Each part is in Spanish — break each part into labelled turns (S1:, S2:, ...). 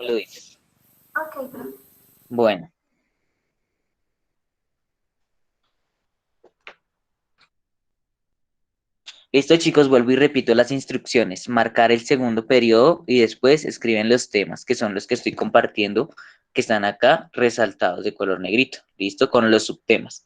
S1: lo dices.
S2: Ok, profe.
S1: Bueno. Listo, chicos, vuelvo y repito las instrucciones. Marcar el segundo periodo y después escriben los temas, que son los que estoy compartiendo, que están acá resaltados de color negrito. Listo, con los subtemas.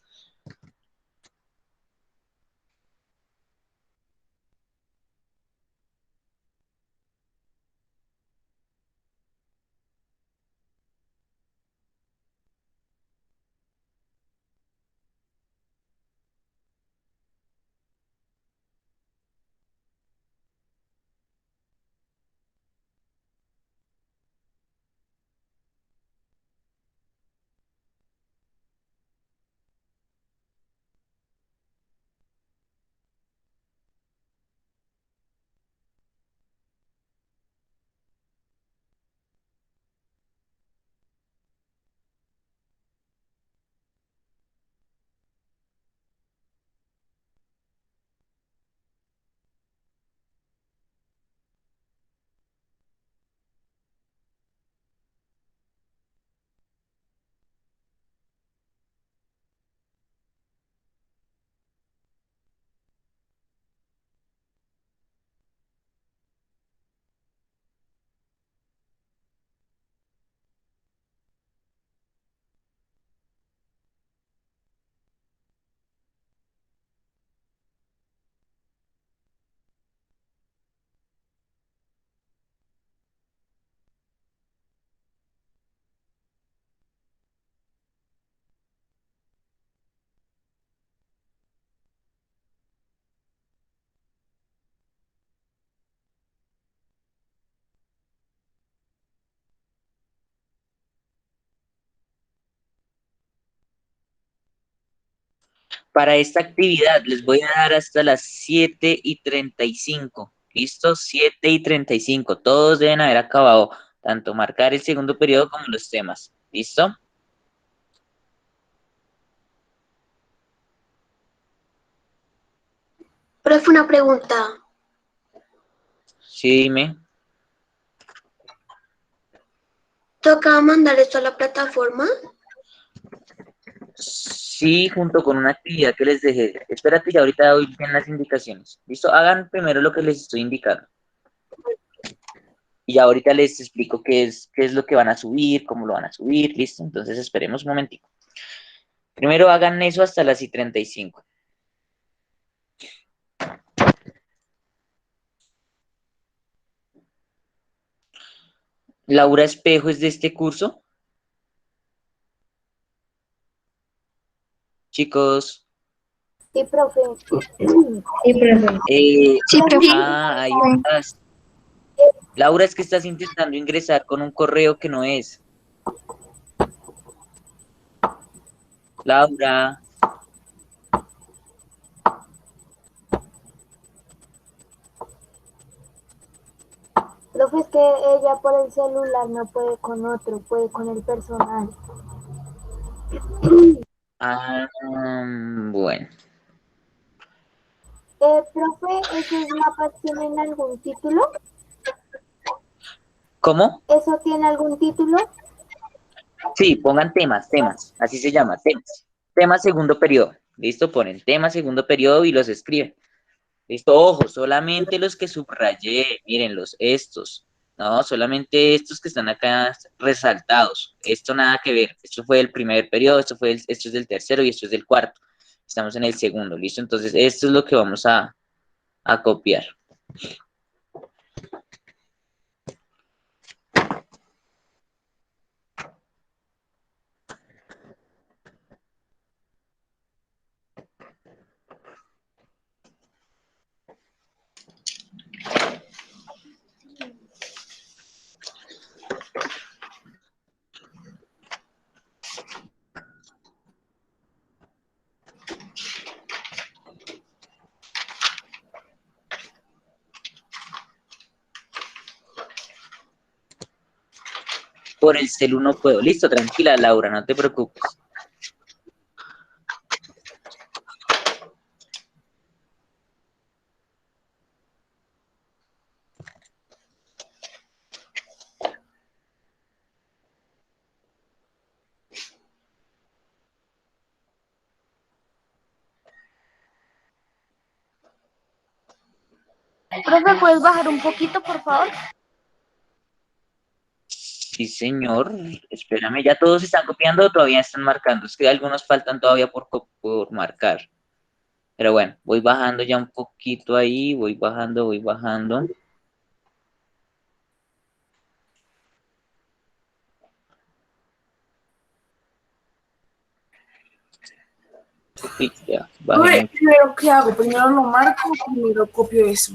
S1: Para esta actividad les voy a dar hasta las 7:35. ¿Listo? 7:35. Todos deben haber acabado, tanto marcar el segundo periodo como los temas. ¿Listo?
S2: Profe, una pregunta.
S1: Sí, dime.
S2: ¿Toca mandar esto a la plataforma?
S1: Sí, junto con una actividad que les dejé. Espérate, ya ahorita doy bien las indicaciones. ¿Listo? Hagan primero lo que les estoy indicando. Y ya ahorita les explico qué es lo que van a subir, cómo lo van a subir. ¿Listo? Entonces esperemos un momentico. Primero hagan eso hasta las 7:35. Laura Espejo es de este curso. Chicos,
S3: Sí, profe. Sí, profe.
S2: Sí, profe.
S1: ahí estás. Laura, es que estás intentando ingresar con un correo que no es. Laura,
S3: Profe, es que ella por el celular no puede con otro, puede con el personal.
S1: bueno.
S3: Profe, ¿esos mapas tienen algún título?
S1: ¿Cómo?
S3: ¿Eso tiene algún título?
S1: Sí, pongan temas, así se llama, temas. Tema segundo periodo. ¿Listo? Ponen tema segundo periodo y los escriben. ¿Listo? Ojo, solamente los que subrayé, mírenlos, estos. No, solamente estos que están acá resaltados. Esto nada que ver. Esto fue el primer periodo, esto es del tercero y esto es del cuarto. Estamos en el segundo, ¿listo? Entonces, esto es lo que vamos a copiar. Por el celu no puedo. Listo, tranquila, Laura, no te preocupes.
S3: Profe, ¿puedes bajar un poquito, por favor?
S1: Sí, señor. Espérame, ¿ya todos están copiando o todavía están marcando? Es que algunos faltan todavía por marcar. Pero bueno, voy bajando ya un poquito ahí, voy bajando, voy bajando. Sí, ya, bajé
S4: Profe,
S1: mucho.
S4: ¿primero qué hago? ¿Primero lo marco o primero copio eso?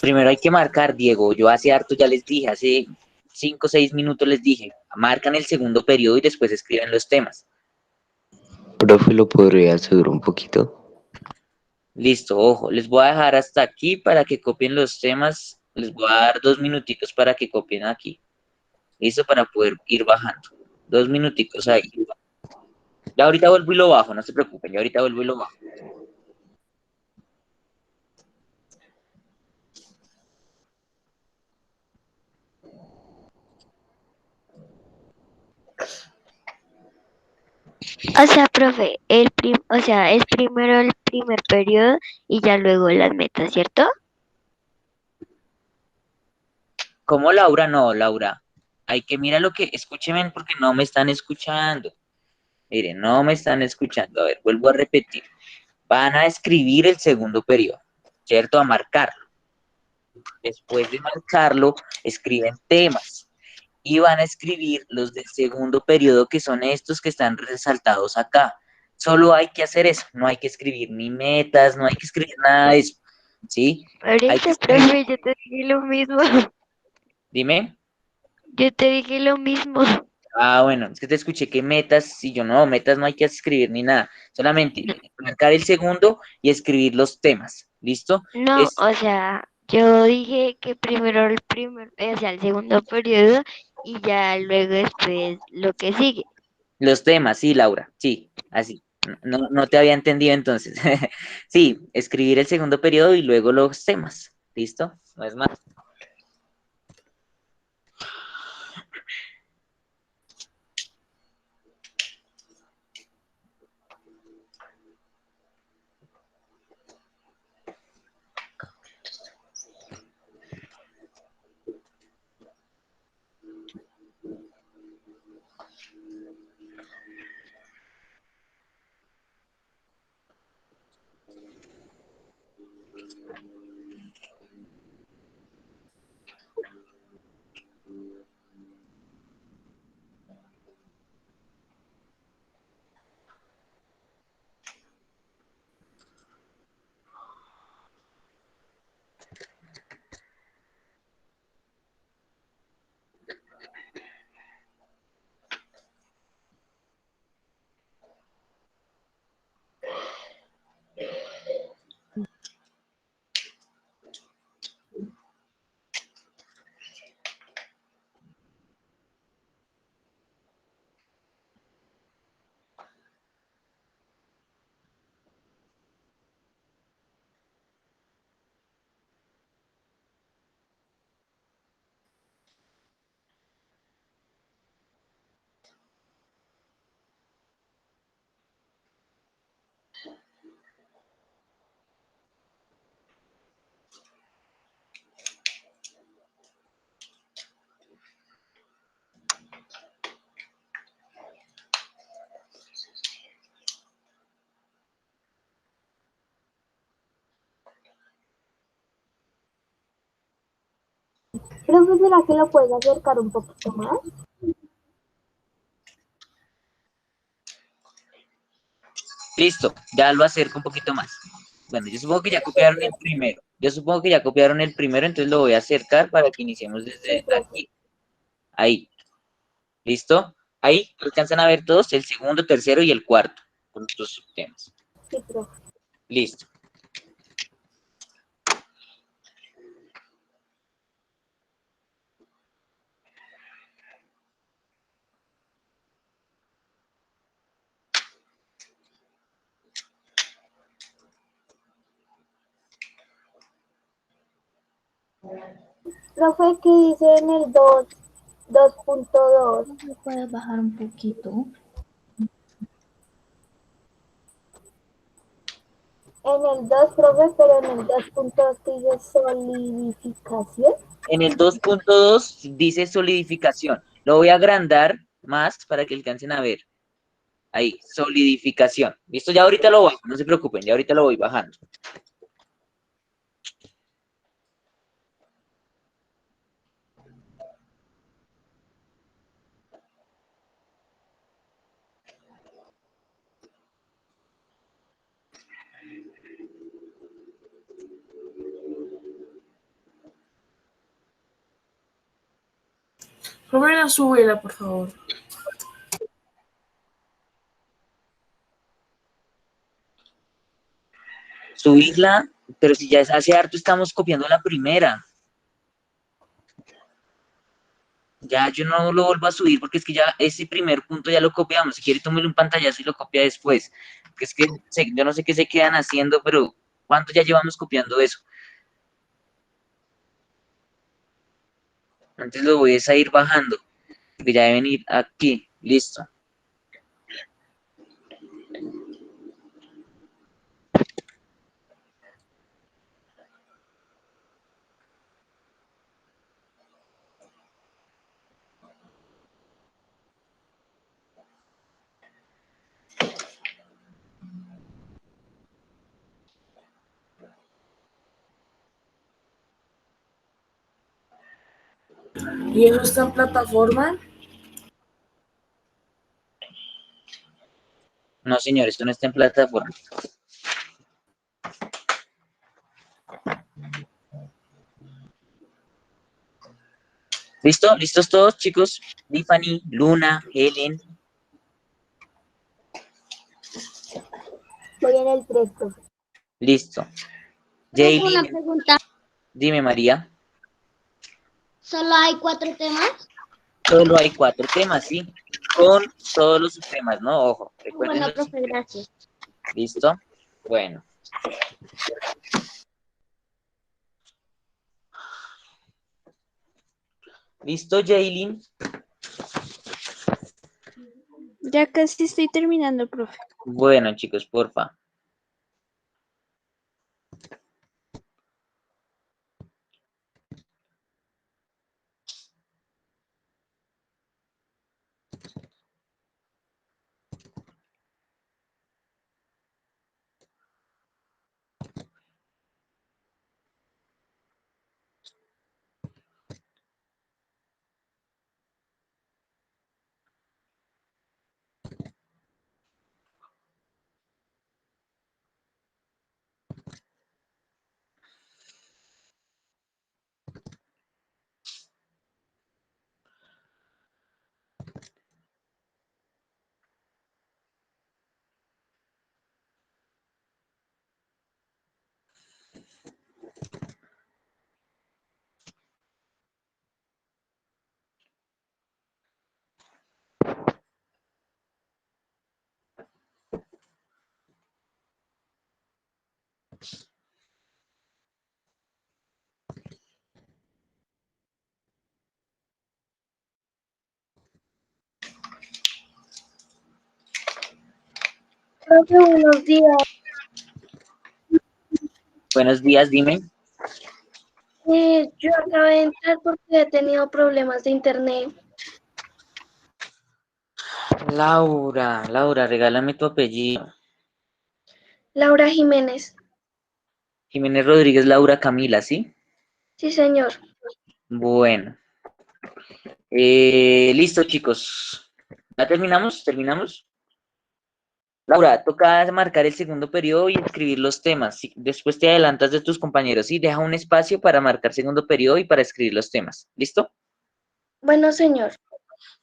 S1: Primero hay que marcar, Diego. Yo hace harto ya les dije, hace 5 o 6 minutos les dije, marcan el segundo periodo y después escriben los temas.
S5: Profe, ¿lo podría subir un poquito?
S1: Listo, ojo, les voy a dejar hasta aquí para que copien los temas. Les voy a dar 2 minutitos para que copien aquí. Listo, para poder ir bajando. 2 minuticos ahí. Ya ahorita vuelvo y lo bajo, no se preocupen, ya ahorita vuelvo y lo bajo.
S6: O sea, profe, o sea, es primero el primer periodo y ya luego las metas, ¿cierto?
S1: ¿Cómo Laura? No, Laura. Hay que mirar lo que, escúchenme porque no me están escuchando. Miren, no me están escuchando. A ver, vuelvo a repetir. Van a escribir el segundo periodo, ¿cierto? A marcarlo. Después de marcarlo, escriben temas y van a escribir los del segundo periodo, que son estos que están resaltados acá. Solo hay que hacer eso, no hay que escribir ni metas, no hay que escribir nada de eso, ¿sí?
S6: Por
S1: Hay que
S6: eso,
S1: escribir,
S6: profe, yo te dije lo mismo.
S1: dime.
S6: Yo te dije lo mismo.
S1: Ah, bueno, es que te escuché que metas, y yo no, metas no hay que escribir ni nada, solamente marcar el segundo y escribir los temas, ¿listo?
S6: No,
S1: Es
S6: o sea, yo dije que primero o sea, el segundo periodo y ya luego después lo que sigue.
S1: los temas, sí, Laura, sí, así. No, no te había entendido entonces. Sí, escribir el segundo periodo y luego los temas, ¿listo? No es más.
S3: Profe, ¿será que lo puedes acercar un poquito más?
S1: Listo, ya lo acerco un poquito más. Bueno, yo supongo que ya copiaron el primero. Yo supongo que ya copiaron el primero, entonces lo voy a acercar para que iniciemos
S3: Sí,
S1: desde
S3: profe.
S1: aquí. Ahí, ¿listo? Ahí alcanzan a ver todos el segundo, tercero y el cuarto con sus subtemas.
S3: Sí, profe.
S1: Listo.
S3: Profe, ¿qué dice en el 2.2?
S7: ¿Me puedes bajar un poquito?
S3: En el 2, profe, pero en el 2.2 que dice solidificación.
S1: En el 2.2 dice solidificación. Lo voy a agrandar más para que alcancen a ver. Ahí, solidificación. Listo, ya ahorita lo bajo, no se preocupen, ya ahorita lo voy bajando.
S4: Profe, súbela, por favor.
S1: Subirla, pero si ya es hace harto estamos copiando la primera. Ya yo no lo vuelvo a subir porque es que ya ese primer punto ya lo copiamos. Si quiere, tómele un pantallazo y lo copia después. Porque es que yo no sé qué se quedan haciendo, pero ¿cuánto ya llevamos copiando eso? Antes lo voy a ir bajando, porque ya deben ir aquí. Listo.
S4: ¿Y eso está en plataforma?
S1: No, señor, esto no está en plataforma. ¿Listo? ¿Listos todos, chicos? Tiffany, Luna, Helen.
S3: Voy en el 3, profe.
S1: Listo.
S7: Tengo una
S1: Jaylin,
S7: pregunta.
S1: dime, María.
S7: ¿Solo hay 4 temas?
S1: Solo hay 4 temas, ¿sí? Con todos los temas, ¿no? Ojo, recuerden
S7: Bueno,
S1: los
S7: profe, gracias.
S1: ¿Listo? Bueno. ¿Listo, Jaylin?
S8: Ya casi estoy terminando, profe.
S1: Bueno, chicos, porfa.
S2: Profe, buenos días.
S1: Buenos días, dime.
S2: Yo acabé de entrar porque he tenido problemas de internet.
S1: Laura, regálame tu apellido.
S2: Laura Jiménez.
S1: Jiménez Rodríguez, Laura Camila, ¿sí?
S2: Sí, señor.
S1: Bueno. Listo, chicos. ¿Ya terminamos? ¿Terminamos? Laura, toca marcar el segundo periodo y escribir los temas. ¿Sí? Después te adelantas de tus compañeros y deja un espacio para marcar segundo periodo y para escribir los temas. ¿Listo?
S2: Bueno, señor.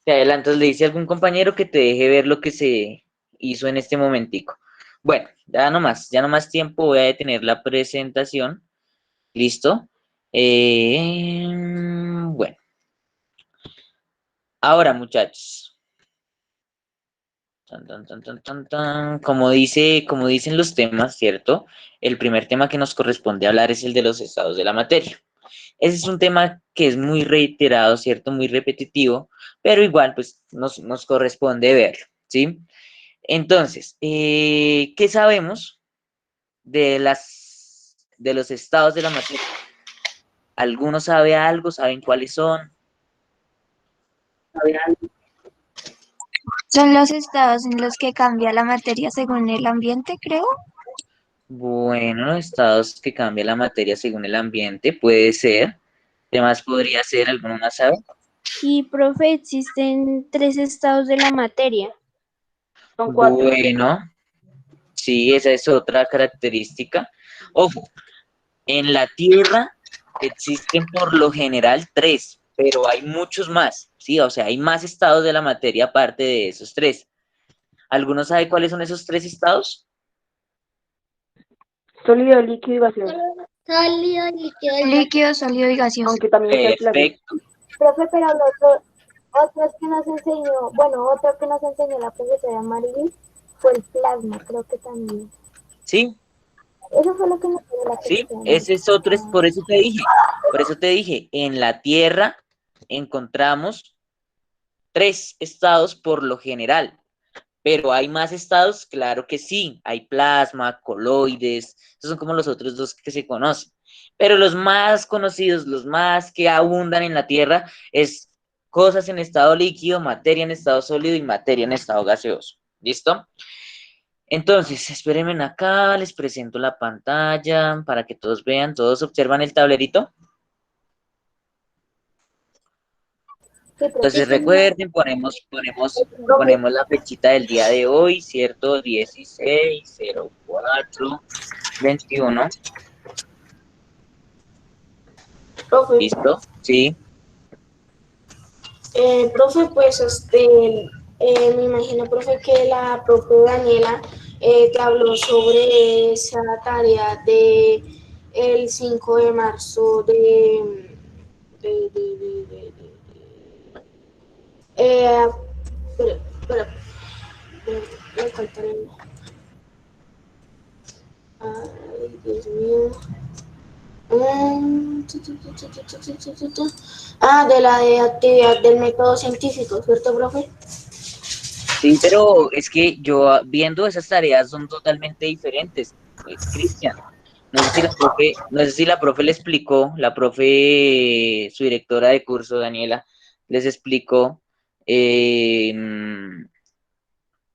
S1: Te adelantas, le dice a algún compañero que te deje ver lo que se hizo en este momentico. Bueno, ya no más tiempo, voy a detener la presentación. ¿Listo? Bueno, ahora muchachos. Tan, tan, tan, tan, tan, tan. Como dicen los temas, ¿cierto? El primer tema que nos corresponde hablar es el de los estados de la materia. Ese es un tema que es muy reiterado, ¿cierto? Muy repetitivo, pero igual, pues, nos corresponde verlo, ¿sí? Entonces, ¿qué sabemos de los estados de la materia. ¿Alguno sabe algo? ¿Saben cuáles son?
S8: Son los estados en los que cambia la materia según el ambiente, creo.
S1: Bueno, los estados que cambia la materia según el ambiente, puede ser. ¿Qué más podría ser? ¿Alguno más sabe?
S8: Y, profe, existen 3 estados de la materia.
S4: Son 4.
S1: Bueno, sí, esa es otra característica. Ojo, en la Tierra existen por lo general 3, pero hay muchos más, ¿sí? O sea, hay más estados de la materia aparte de esos 3. ¿Alguno sabe cuáles son esos 3 estados?
S4: Sólido, líquido y gaseoso.
S7: Sólido, líquido y
S8: Líquido, sólido y gaseoso.
S4: Aunque también está el plasma.
S1: Perfecto.
S3: Profe, pero otros que nos enseñó, bueno, otro que nos enseñó la profesora Marilyn fue el plasma, creo que también.
S1: ¿Sí?
S3: Eso fue lo que nos dio la
S1: Sí,
S3: profesora.
S1: ese es otro, por eso te dije, en la Tierra encontramos 3 estados por lo general, pero hay más estados, claro que sí, hay plasma, coloides, esos son como los otros 2 que se conocen, pero los más conocidos, los más que abundan en la Tierra, es cosas en estado líquido, materia en estado sólido y materia en estado gaseoso, ¿listo? Entonces, espérenme acá, les presento la pantalla para que todos vean, todos observan el tablerito.
S3: Sí, profe.
S1: Entonces recuerden, ponemos la fechita del día de hoy, ¿cierto? 16/04/21.
S4: Profe,
S1: ¿Listo? Sí.
S4: profe, pues me imagino, profe, que la profe Daniela te habló sobre esa tarea de el 5 de marzo espera, me faltaré. Ay, Dios mío. De la de actividad del método científico, ¿cierto, profe?
S1: Sí, pero es que yo viendo esas tareas son totalmente diferentes, Cristian. No sé si la profe le explicó, su directora de curso, Daniela, les explicó.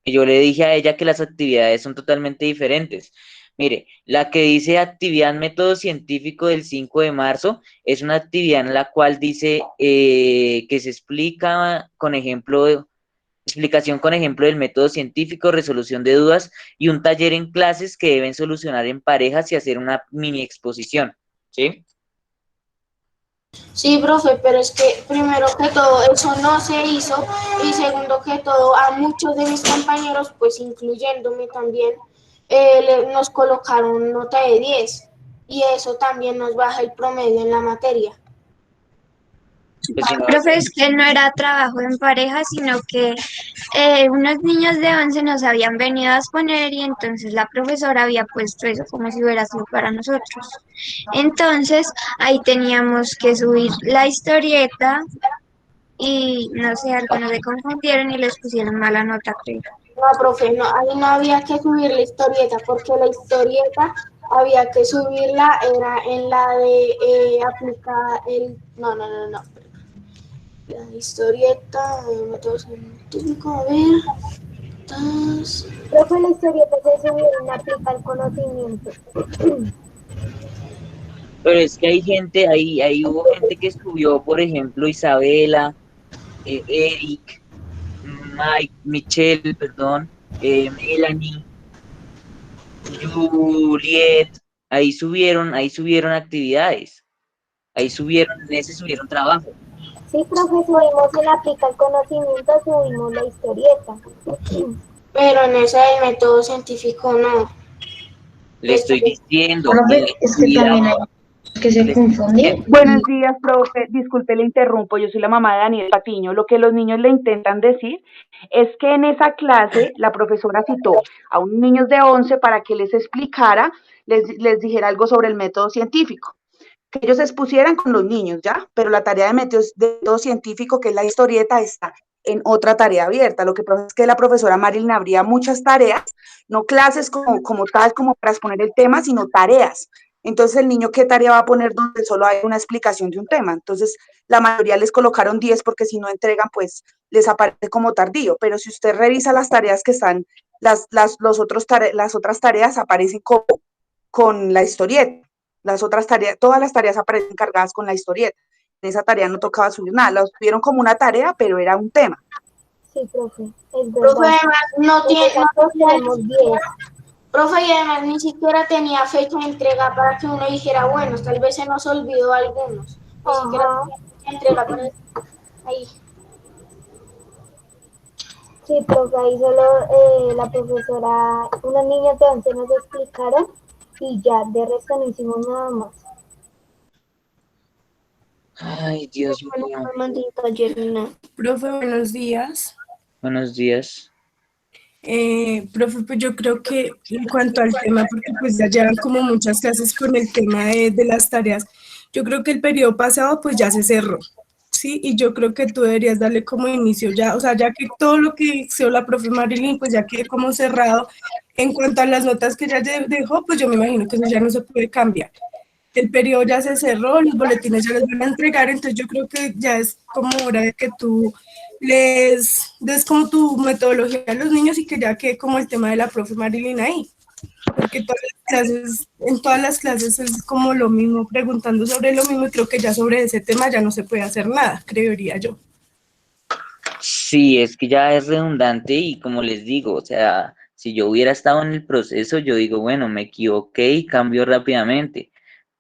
S1: Yo le dije a ella que las actividades son totalmente diferentes. Mire, la que dice actividad método científico del 5 de marzo es una actividad en la cual dice que se explica con explicación con ejemplo del método científico, resolución de dudas y un taller en clases que deben solucionar en parejas y hacer una mini exposición, ¿sí?
S4: Sí, profe, pero es que primero que todo eso no se hizo y segundo que todo a muchos de mis compañeros, pues incluyéndome también, nos colocaron nota de 10 y eso también nos baja el promedio en la materia.
S1: Pues si no,
S8: Profe, es que no era trabajo en pareja, sino que unos niños de 11 nos habían venido a exponer y entonces la profesora había puesto eso como si hubiera sido para nosotros. Entonces, ahí teníamos que subir la historieta y no sé, algunos se confundieron y les pusieron mala nota, creo.
S4: No, profe, no, ahí no había que subir la historieta porque la historieta había que subirla, era en la de aplicar el... No. La historieta de método científico, a ver.
S3: Profe, la historieta se subieron a aplicar conocimiento.
S1: pero es que hay gente, ahí hubo gente que estudió, por ejemplo, Isabela, Eric, Michelle, perdón, Melanie, Juliet, ahí subieron actividades, en ese subieron trabajo.
S3: Sí, profe, subimos el aplicar conocimiento, subimos la historieta.
S4: Pero en esa del método científico no.
S1: Le estoy diciendo,
S9: Es que también hay que se confunde.
S10: Buenos días, profe. Disculpe, le interrumpo. Yo soy la mamá de Daniel Patiño. Lo que los niños le intentan decir es que en esa clase la profesora citó a unos niños de 11 para que les explicara, les dijera algo sobre el método científico. Que ellos se expusieran con los niños, ¿ya? Pero la tarea de método científico, que es la historieta, está en otra tarea abierta. Lo que pasa es que la profesora Marilyn abría muchas tareas, no clases como tal, como para exponer el tema, sino tareas. Entonces, el niño, ¿qué tarea va a poner donde solo hay una explicación de un tema? Entonces, la mayoría les colocaron 10 porque si no entregan, pues les aparece como tardío. Pero si usted revisa las tareas que están, las otras tareas aparecen con la historieta. Las otras tareas, todas las tareas aparecen cargadas con la historieta. En esa tarea no tocaba subir nada, la tuvieron como una tarea, pero era un tema.
S3: Sí, profe, es
S4: Profe,
S3: verdad.
S4: además, no tiene,
S3: Nosotros tenemos 10.
S4: profe, y además ni siquiera tenía fecha de entrega para que uno dijera, bueno, tal vez se nos olvidó algunos. Ni siquiera
S3: Ajá.
S4: tenía fecha de entrega para ahí.
S3: Sí, profe, ahí solo la profesora, unas niñas de 11 nos explicaron y ya, de resto no hicimos nada más.
S1: Ay, Dios mío.
S2: No me mandé taller ni nada.
S11: Profe, buenos días.
S1: Buenos días.
S11: Profe, pues yo creo que en cuanto al tema, porque pues ya llevan como muchas clases con el tema de las tareas, yo creo que el periodo pasado pues ya se cerró, ¿sí? Y yo creo que tú deberías darle como inicio ya, o sea, ya que todo lo que hizo la profe Marilyn pues ya quede como cerrado. En cuanto a las notas que ya dejó, pues yo me imagino que eso ya no se puede cambiar. El periodo ya se cerró, los boletines ya los van a entregar, entonces yo creo que ya es como hora de que tú les des como tu metodología a los niños y que ya quede como el tema de la profe Marilyn ahí, porque en todas las clases es como lo mismo, preguntando sobre lo mismo y creo que ya sobre ese tema ya no se puede hacer nada, creería yo.
S1: Sí, es que ya es redundante y como les digo, o sea, si yo hubiera estado en el proceso, yo digo, bueno, me equivoqué y cambio rápidamente,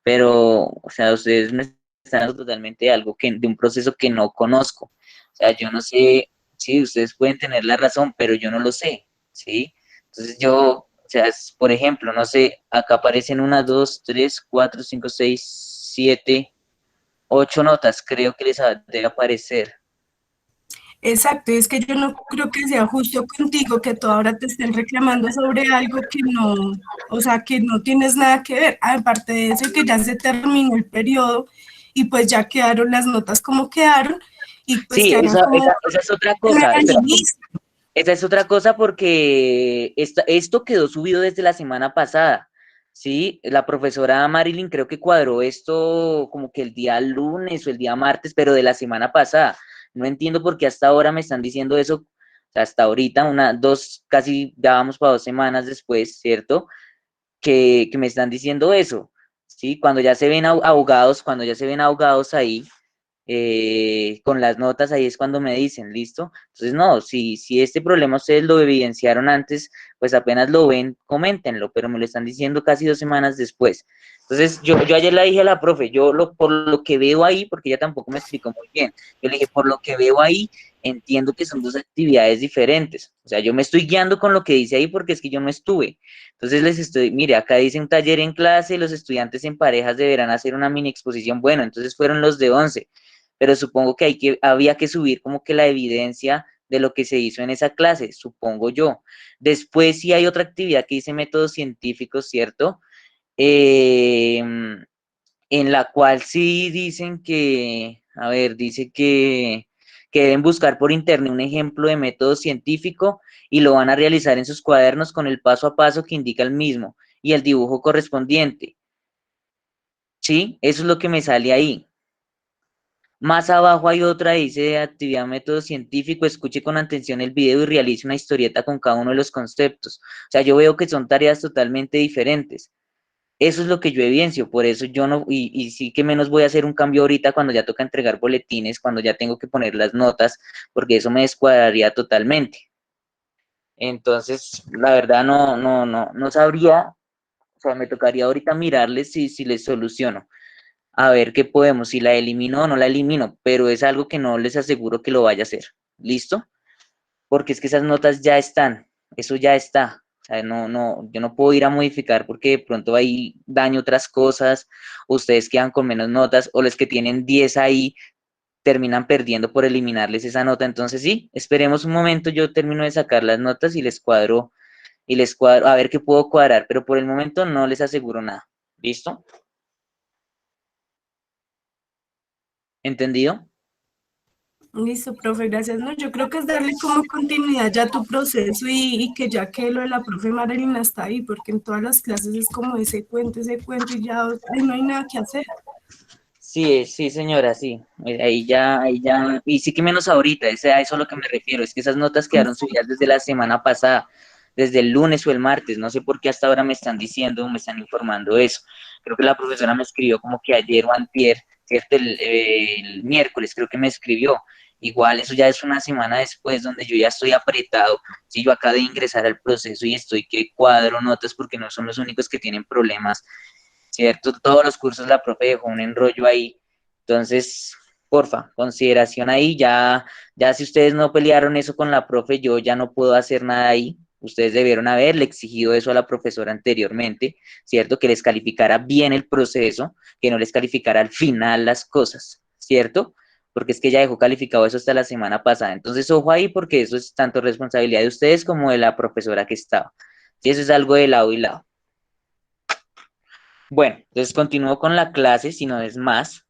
S1: pero, o sea, ustedes me están dando totalmente de un proceso que no conozco. O sea, yo no sé, sí, ustedes pueden tener la razón, pero yo no lo sé, ¿sí? Entonces yo, o sea, por ejemplo, no sé, acá aparecen 1, 2, 3, 4, 5, 6, 7, 8 notas, creo que debe aparecer.
S11: Exacto, es que yo no creo que sea justo contigo que tú ahora te estén reclamando sobre algo que no, o sea, que no tienes nada que ver. Aparte de eso, que ya se terminó el periodo y pues ya quedaron las notas como quedaron y pues
S1: Sí,
S11: que hagan como
S1: esa es otra cosa.
S11: al inicio.
S1: Esa es otra cosa porque esto quedó subido desde la semana pasada, ¿sí? La profesora Marilyn creo que cuadró esto como que el día lunes o el día martes, pero de la semana pasada. No entiendo por qué hasta ahora me están diciendo eso, o sea, hasta ahorita, casi ya vamos para 2 semanas después, ¿cierto? Que me están diciendo eso, ¿sí? Cuando ya se ven abogados, cuando ya se ven abogados ahí, con las notas, ahí es cuando me dicen, ¿listo? Entonces, no, si este problema ustedes lo evidenciaron antes, pues apenas lo ven, coméntenlo, pero me lo están diciendo casi 2 semanas después. Entonces, yo ayer le dije a la profe, por lo que veo ahí, porque ella tampoco me explicó muy bien, yo le dije, por lo que veo ahí, entiendo que son dos actividades diferentes. O sea, yo me estoy guiando con lo que dice ahí porque es que yo no estuve. Entonces mire, acá dice un taller en clase, los estudiantes en parejas deberán hacer una mini exposición. Bueno, entonces fueron los de 11, pero supongo que había que subir como que la evidencia de lo que se hizo en esa clase, supongo yo. Después sí hay otra actividad que dice métodos científicos, ¿cierto? En la cual sí dicen que, a ver, dice que deben buscar por internet un ejemplo de método científico y lo van a realizar en sus cuadernos con el paso a paso que indica el mismo y el dibujo correspondiente. ¿Sí? Eso es lo que me sale ahí. Más abajo hay otra, dice actividad método científico, escuche con atención el video y realice una historieta con cada uno de los conceptos. O sea, yo veo que son tareas totalmente diferentes. Eso es lo que yo evidencio, por eso yo no, y sí que menos voy a hacer un cambio ahorita cuando ya toca entregar boletines, cuando ya tengo que poner las notas, porque eso me descuadraría totalmente. Entonces, la verdad no sabría, o sea, me tocaría ahorita mirarles si les soluciono. A ver qué podemos, si la elimino o no la elimino, pero es algo que no les aseguro que lo vaya a hacer. ¿Listo? Porque es que esas notas ya están, eso ya está. O sea, yo no puedo ir a modificar porque de pronto ahí daño otras cosas, ustedes quedan con menos notas, o los que tienen 10 ahí terminan perdiendo por eliminarles esa nota. Entonces sí, esperemos un momento, yo termino de sacar las notas y les cuadro, a ver qué puedo cuadrar, pero por el momento no les aseguro nada. ¿Listo? ¿Entendido?
S11: Listo, profe, gracias. No, yo creo que es darle como continuidad ya a tu proceso y que ya que lo de la profe Marilyn está ahí, porque en todas las clases es como ese cuento y ya ahí no hay nada que hacer.
S1: Sí, sí, señora, sí. Ahí ya, y sí que menos ahorita, a eso a lo que me refiero, es que esas notas quedaron subidas desde la semana pasada, desde el lunes o el martes, no sé por qué hasta ahora me están diciendo, me están informando eso. Creo que la profesora me escribió como que ayer o antier, ¿cierto? El miércoles creo que me escribió. Igual, eso ya es una semana después donde yo ya estoy apretado. Si yo acabo de ingresar al proceso y estoy que cuadro notas porque no son los únicos que tienen problemas, ¿cierto? Todos los cursos la profe dejó un enrollo ahí. Entonces, porfa, consideración ahí. Ya si ustedes no pelearon eso con la profe, yo ya no puedo hacer nada ahí. Ustedes debieron haberle exigido eso a la profesora anteriormente, ¿cierto? Que les calificara bien el proceso, que no les calificara al final las cosas, ¿cierto? Porque es que ya dejó calificado eso hasta la semana pasada. Entonces, ojo ahí, porque eso es tanto responsabilidad de ustedes como de la profesora que estaba. Si eso es algo de lado y lado. Bueno, entonces continúo con la clase, si no es más.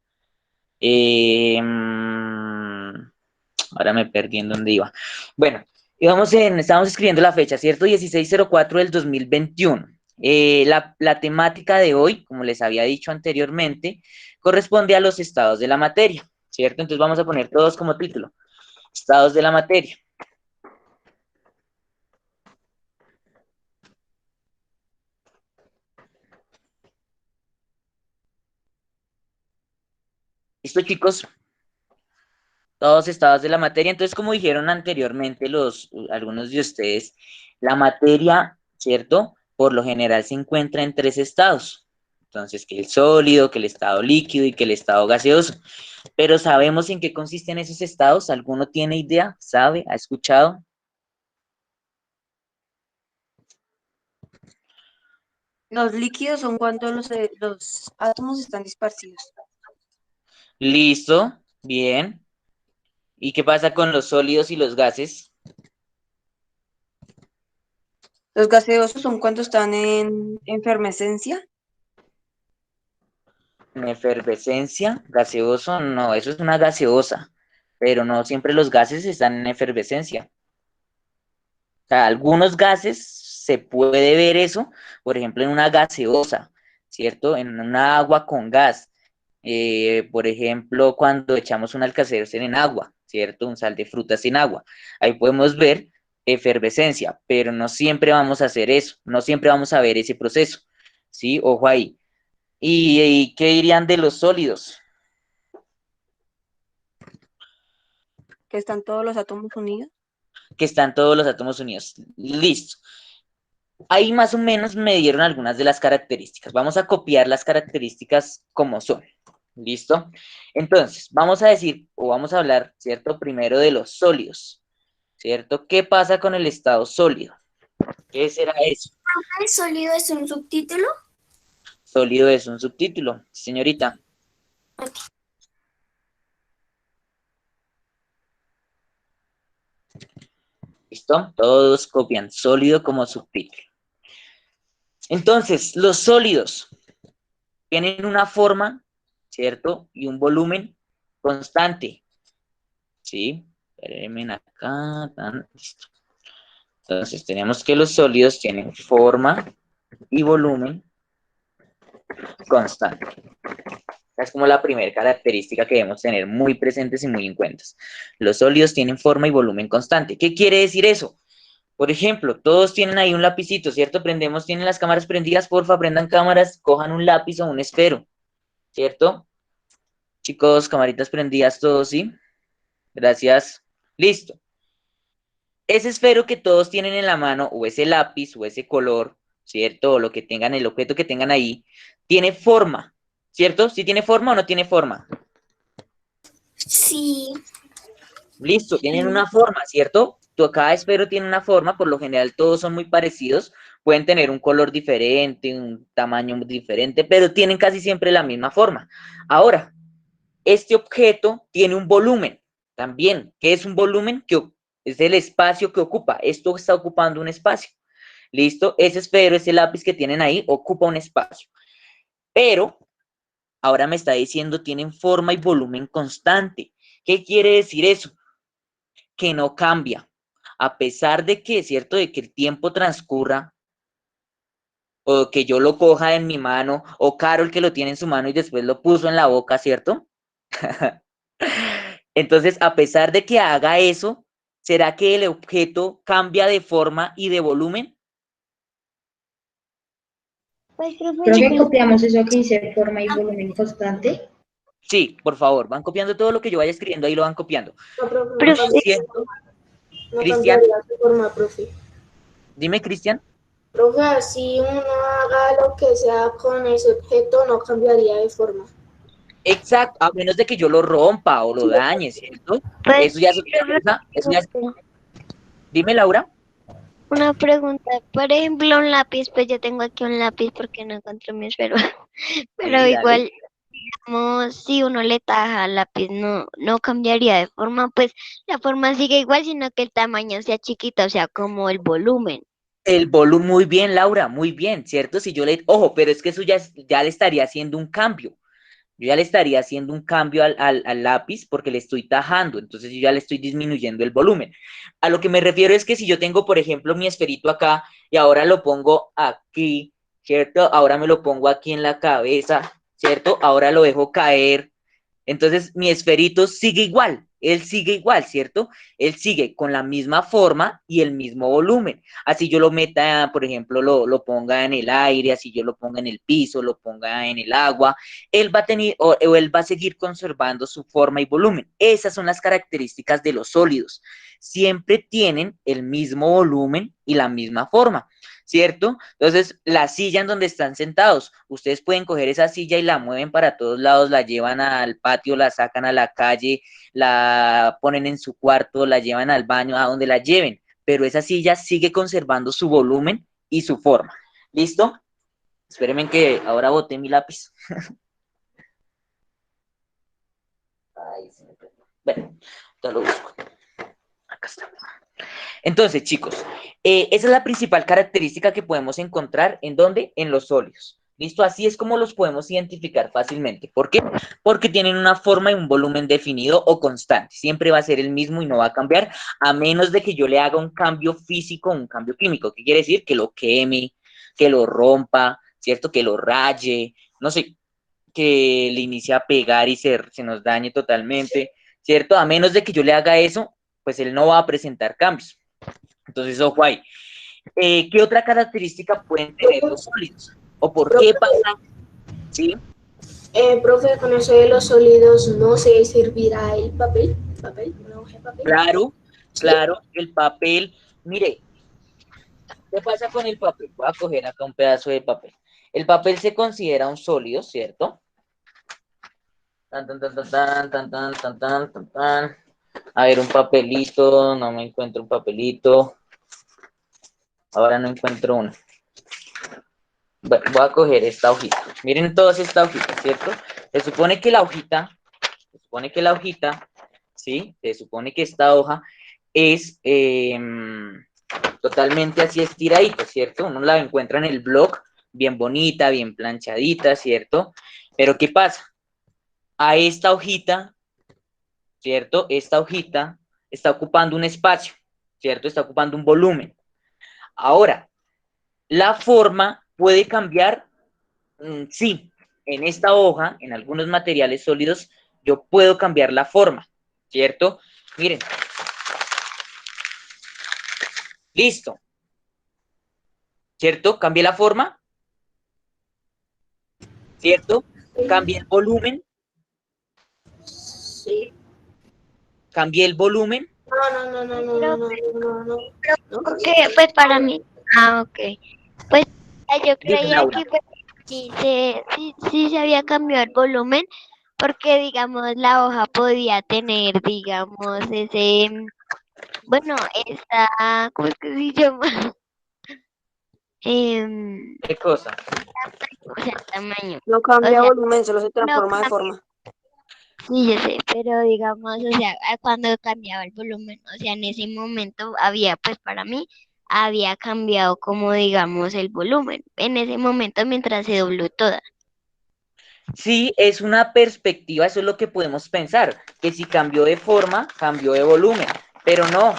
S1: Ahora me perdí en dónde iba. Bueno, estábamos escribiendo la fecha, ¿cierto? 1604 del 2021. La temática de hoy, como les había dicho anteriormente, corresponde a los estados de la materia, ¿cierto? Entonces vamos a poner todos como título, estados de la materia. ¿Listo, chicos? Todos estados de la materia. Entonces, como dijeron anteriormente algunos de ustedes, la materia, ¿cierto? Por lo general se encuentra en tres estados. Entonces, que el sólido, que el estado líquido y que el estado gaseoso. Pero ¿sabemos en qué consisten esos estados? ¿Alguno tiene idea? ¿Sabe? ¿Ha escuchado?
S12: Los líquidos son cuando los átomos están dispersos.
S1: Listo, bien. ¿Y qué pasa con los sólidos y los gases?
S12: Los gaseosos son cuando están en efervescencia.
S1: ¿En efervescencia? ¿Gaseoso? No, eso es una gaseosa. Pero no siempre los gases están en efervescencia. O sea, algunos gases se puede ver eso, por ejemplo, en una gaseosa, ¿cierto? En una agua con gas. Por ejemplo, cuando echamos un alcacelser en agua, ¿cierto? Un sal de frutas en agua. Ahí podemos ver efervescencia, pero no siempre vamos a hacer eso, no siempre vamos a ver ese proceso, ¿sí? Ojo ahí. ¿Y qué dirían de los sólidos?
S12: Que están todos los átomos unidos.
S1: Que están todos los átomos unidos. Listo. Ahí más o menos me dieron algunas de las características. Vamos a copiar las características como son. ¿Listo? Entonces, vamos a decir, o vamos a hablar, ¿cierto? Primero de los sólidos, ¿cierto? ¿Qué pasa con el estado sólido? ¿Qué será eso?
S2: ¿El sólido es un subtítulo?
S1: Sólido es un subtítulo, señorita. ¿Listo? Todos copian sólido como subtítulo. Entonces, los sólidos tienen una forma, ¿cierto? Y un volumen constante. ¿Sí? Espérenme acá. Listo. Entonces, tenemos que los sólidos tienen forma y volumen constante. Es como la primera característica que debemos tener muy presentes y muy en cuenta. Los sólidos tienen forma y volumen constante. ¿Qué quiere decir eso? Por ejemplo, todos tienen ahí un lapicito, ¿cierto? Tienen las cámaras prendidas, porfa, prendan cámaras, cojan un lápiz o un esfero, ¿cierto? Chicos, camaritas prendidas, todos, ¿sí? Gracias. Listo. Ese esfero que todos tienen en la mano, o ese lápiz, o ese color, ¿cierto? O lo que tengan, el objeto que tengan ahí, tiene forma, ¿cierto? ¿Sí tiene forma o no tiene forma?
S2: Sí.
S1: Listo, tienen una forma, ¿cierto? Cada esfero tiene una forma, por lo general todos son muy parecidos, pueden tener un color diferente, un tamaño diferente, pero tienen casi siempre la misma forma. Ahora, este objeto tiene un volumen también. ¿Qué es un volumen? Que es el espacio que ocupa. Esto está ocupando un espacio. ¿Listo? Ese esfero, ese lápiz que tienen ahí, ocupa un espacio. Pero, ahora me está diciendo, tienen forma y volumen constante. ¿Qué quiere decir eso? Que no cambia. A pesar de que, ¿cierto? De que el tiempo transcurra, o que yo lo coja en mi mano, o Carol que lo tiene en su mano y después lo puso en la boca, ¿cierto? Entonces, a pesar de que haga eso, ¿será que el objeto cambia de forma y de volumen?
S6: Pues, profe,
S9: Creo
S6: yo
S9: que
S6: creo
S9: copiamos eso que dice forma y volumen constante.
S1: Sí, por favor, van copiando todo lo que yo vaya escribiendo, ahí lo van copiando.
S4: No, profe,
S1: Pero
S4: no
S1: sí es
S6: profe,
S1: cierto,
S4: no
S1: Cristian,
S4: cambiaría su forma, profe.
S1: dime, Cristian.
S4: Profe, así uno haga lo que sea con ese objeto, no cambiaría de forma.
S1: Exacto, a menos de que yo lo rompa o lo dañe, ¿cierto?
S6: pues,
S1: Eso ya es otra
S6: profe,
S1: cosa. Eso ya es... Dime, Laura.
S6: una pregunta. Por ejemplo, un lápiz, pues yo tengo aquí un lápiz porque no encontré mi esfero. Pero
S1: Sí, dale.
S6: igual, como si uno le taja al lápiz, no cambiaría de forma, pues la forma sigue igual, sino que el tamaño sea chiquito, o sea, como el volumen.
S1: El volumen, muy bien, Laura, muy bien, ¿cierto? Si yo le... Ojo, pero es que eso ya, ya le estaría haciendo un cambio. Yo ya le estaría haciendo un cambio al lápiz porque le estoy tajando, entonces yo ya le estoy disminuyendo el volumen. A lo que me refiero es que si yo tengo, por ejemplo, mi esferito acá y ahora lo pongo aquí, ¿cierto? Ahora me lo pongo aquí en la cabeza, ¿cierto? Ahora lo dejo caer. Entonces mi esferito sigue igual, él sigue igual, ¿cierto? Él sigue con la misma forma y el mismo volumen. Así yo lo meta, por ejemplo, lo ponga en el aire, así yo lo ponga en el piso, lo ponga en el agua, él va a tener o él va a seguir conservando su forma y volumen. Esas son las características de los sólidos. Siempre tienen el mismo volumen y la misma forma. ¿Cierto? Entonces, la silla en donde están sentados, ustedes pueden coger esa silla y la mueven para todos lados, la llevan al patio, la sacan a la calle, la ponen en su cuarto, la llevan al baño, a donde la lleven, pero esa silla sigue conservando su volumen y su forma. ¿Listo? Espérenme que ahora boté mi lápiz. Ay, se me perdió. Bueno, ya lo busco. Acá está. Entonces, chicos, esa es la principal característica que podemos encontrar en dónde, en los sólidos. ¿Listo? Así es como los podemos identificar fácilmente. ¿Por qué? Porque tienen una forma y un volumen definido o constante. Siempre va a ser el mismo y no va a cambiar, a menos de que yo le haga un cambio físico, un cambio químico. ¿Qué quiere decir? Que lo queme, que lo rompa, ¿cierto? Que lo raye, no sé, que le inicie a pegar y se nos dañe totalmente, ¿cierto? A menos de que yo le haga eso, pues él no va a presentar cambios. Entonces, ojo ahí. ¿Qué otra característica pueden tener los sólidos? ¿O por qué pasa? ¿Sí?
S4: Profe, con eso de los sólidos, ¿no se servirá el papel? ¿Papel? ¿Una hoja de papel?
S1: Claro,
S4: ¿Sí?
S1: claro, el papel. Mire, ¿qué pasa con el papel? Voy a coger acá un pedazo de papel. El papel se considera un sólido, ¿cierto? Tan, tan, tan, tan, tan, tan, tan, tan, tan, tan, tan. A ver, un papelito, no me encuentro un papelito. Ahora no encuentro uno. Bueno, voy a coger esta hojita. Miren todas esta hojita, ¿cierto? Se supone que la hojita, ¿sí? Se supone que esta hoja es totalmente así estiradita, ¿cierto? Uno la encuentra en el blog, bien bonita, bien planchadita, ¿cierto? Pero ¿qué pasa? A esta hojita, ¿cierto? Esta hojita está ocupando un espacio, ¿cierto? Está ocupando un volumen. Ahora, la forma puede cambiar. Sí, en esta hoja, en algunos materiales sólidos, yo puedo cambiar la forma, ¿cierto? Miren, listo, ¿cierto? Cambié la forma, ¿cierto? Cambié el volumen,
S4: Sí.
S1: cambié el volumen.
S4: No.
S6: Porque, pues para mí, ok. Pues yo
S1: Dime,
S6: creía
S1: Laura.
S6: que pues, sí se había cambiado el volumen, porque digamos la hoja podía tener, digamos, ese, bueno, esta, ¿cómo es que se llama?
S1: ¿Qué cosa?
S6: O sea, el tamaño.
S12: No
S6: O
S12: cambia
S6: sea,
S12: volumen, solo se
S6: no
S12: transforma de
S6: cambia,
S12: forma.
S6: sí, yo sé, pero digamos, o sea, cuando cambiaba el volumen, o sea, en ese momento había, pues para mí, había cambiado como digamos el volumen, en ese momento mientras se dobló toda.
S1: Sí, es una perspectiva, eso es lo que podemos pensar, que si cambió de forma, cambió de volumen, pero no,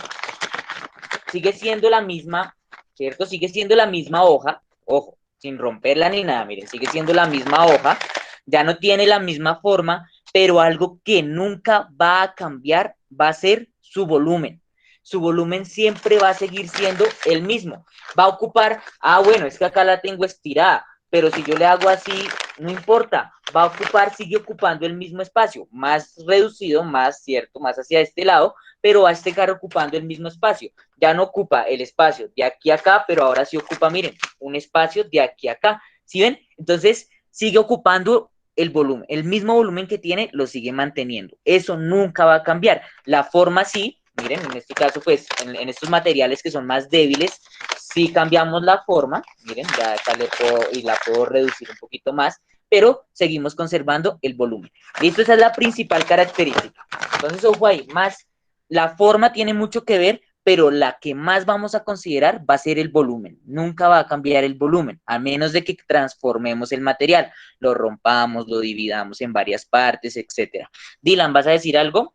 S1: sigue siendo la misma, ¿cierto? Sigue siendo la misma hoja, ojo, sin romperla ni nada, miren, sigue siendo la misma hoja, ya no tiene la misma forma, pero algo que nunca va a cambiar va a ser su volumen. Su volumen siempre va a seguir siendo el mismo. Va a ocupar, bueno, es que acá la tengo estirada, pero si yo le hago así, no importa, va a ocupar, sigue ocupando el mismo espacio, más reducido, más cierto, más hacia este lado, pero va a estar ocupando el mismo espacio. Ya no ocupa el espacio de aquí a acá, pero ahora sí ocupa, miren, un espacio de aquí a acá. ¿Sí ven? Entonces, sigue ocupando el volumen, el mismo volumen que tiene, lo sigue manteniendo. Eso nunca va a cambiar. La forma sí, miren, en este caso, pues, en estos materiales que son más débiles, si cambiamos la forma, miren, ya acá la puedo reducir un poquito más, pero seguimos conservando el volumen. ¿Listo? Esa es la principal característica. Entonces, ojo ahí, más, la forma tiene mucho que ver, pero la que más vamos a considerar va a ser el volumen. Nunca va a cambiar el volumen, a menos de que transformemos el material, lo rompamos, lo dividamos en varias partes, etcétera. Dylan, ¿vas a decir algo?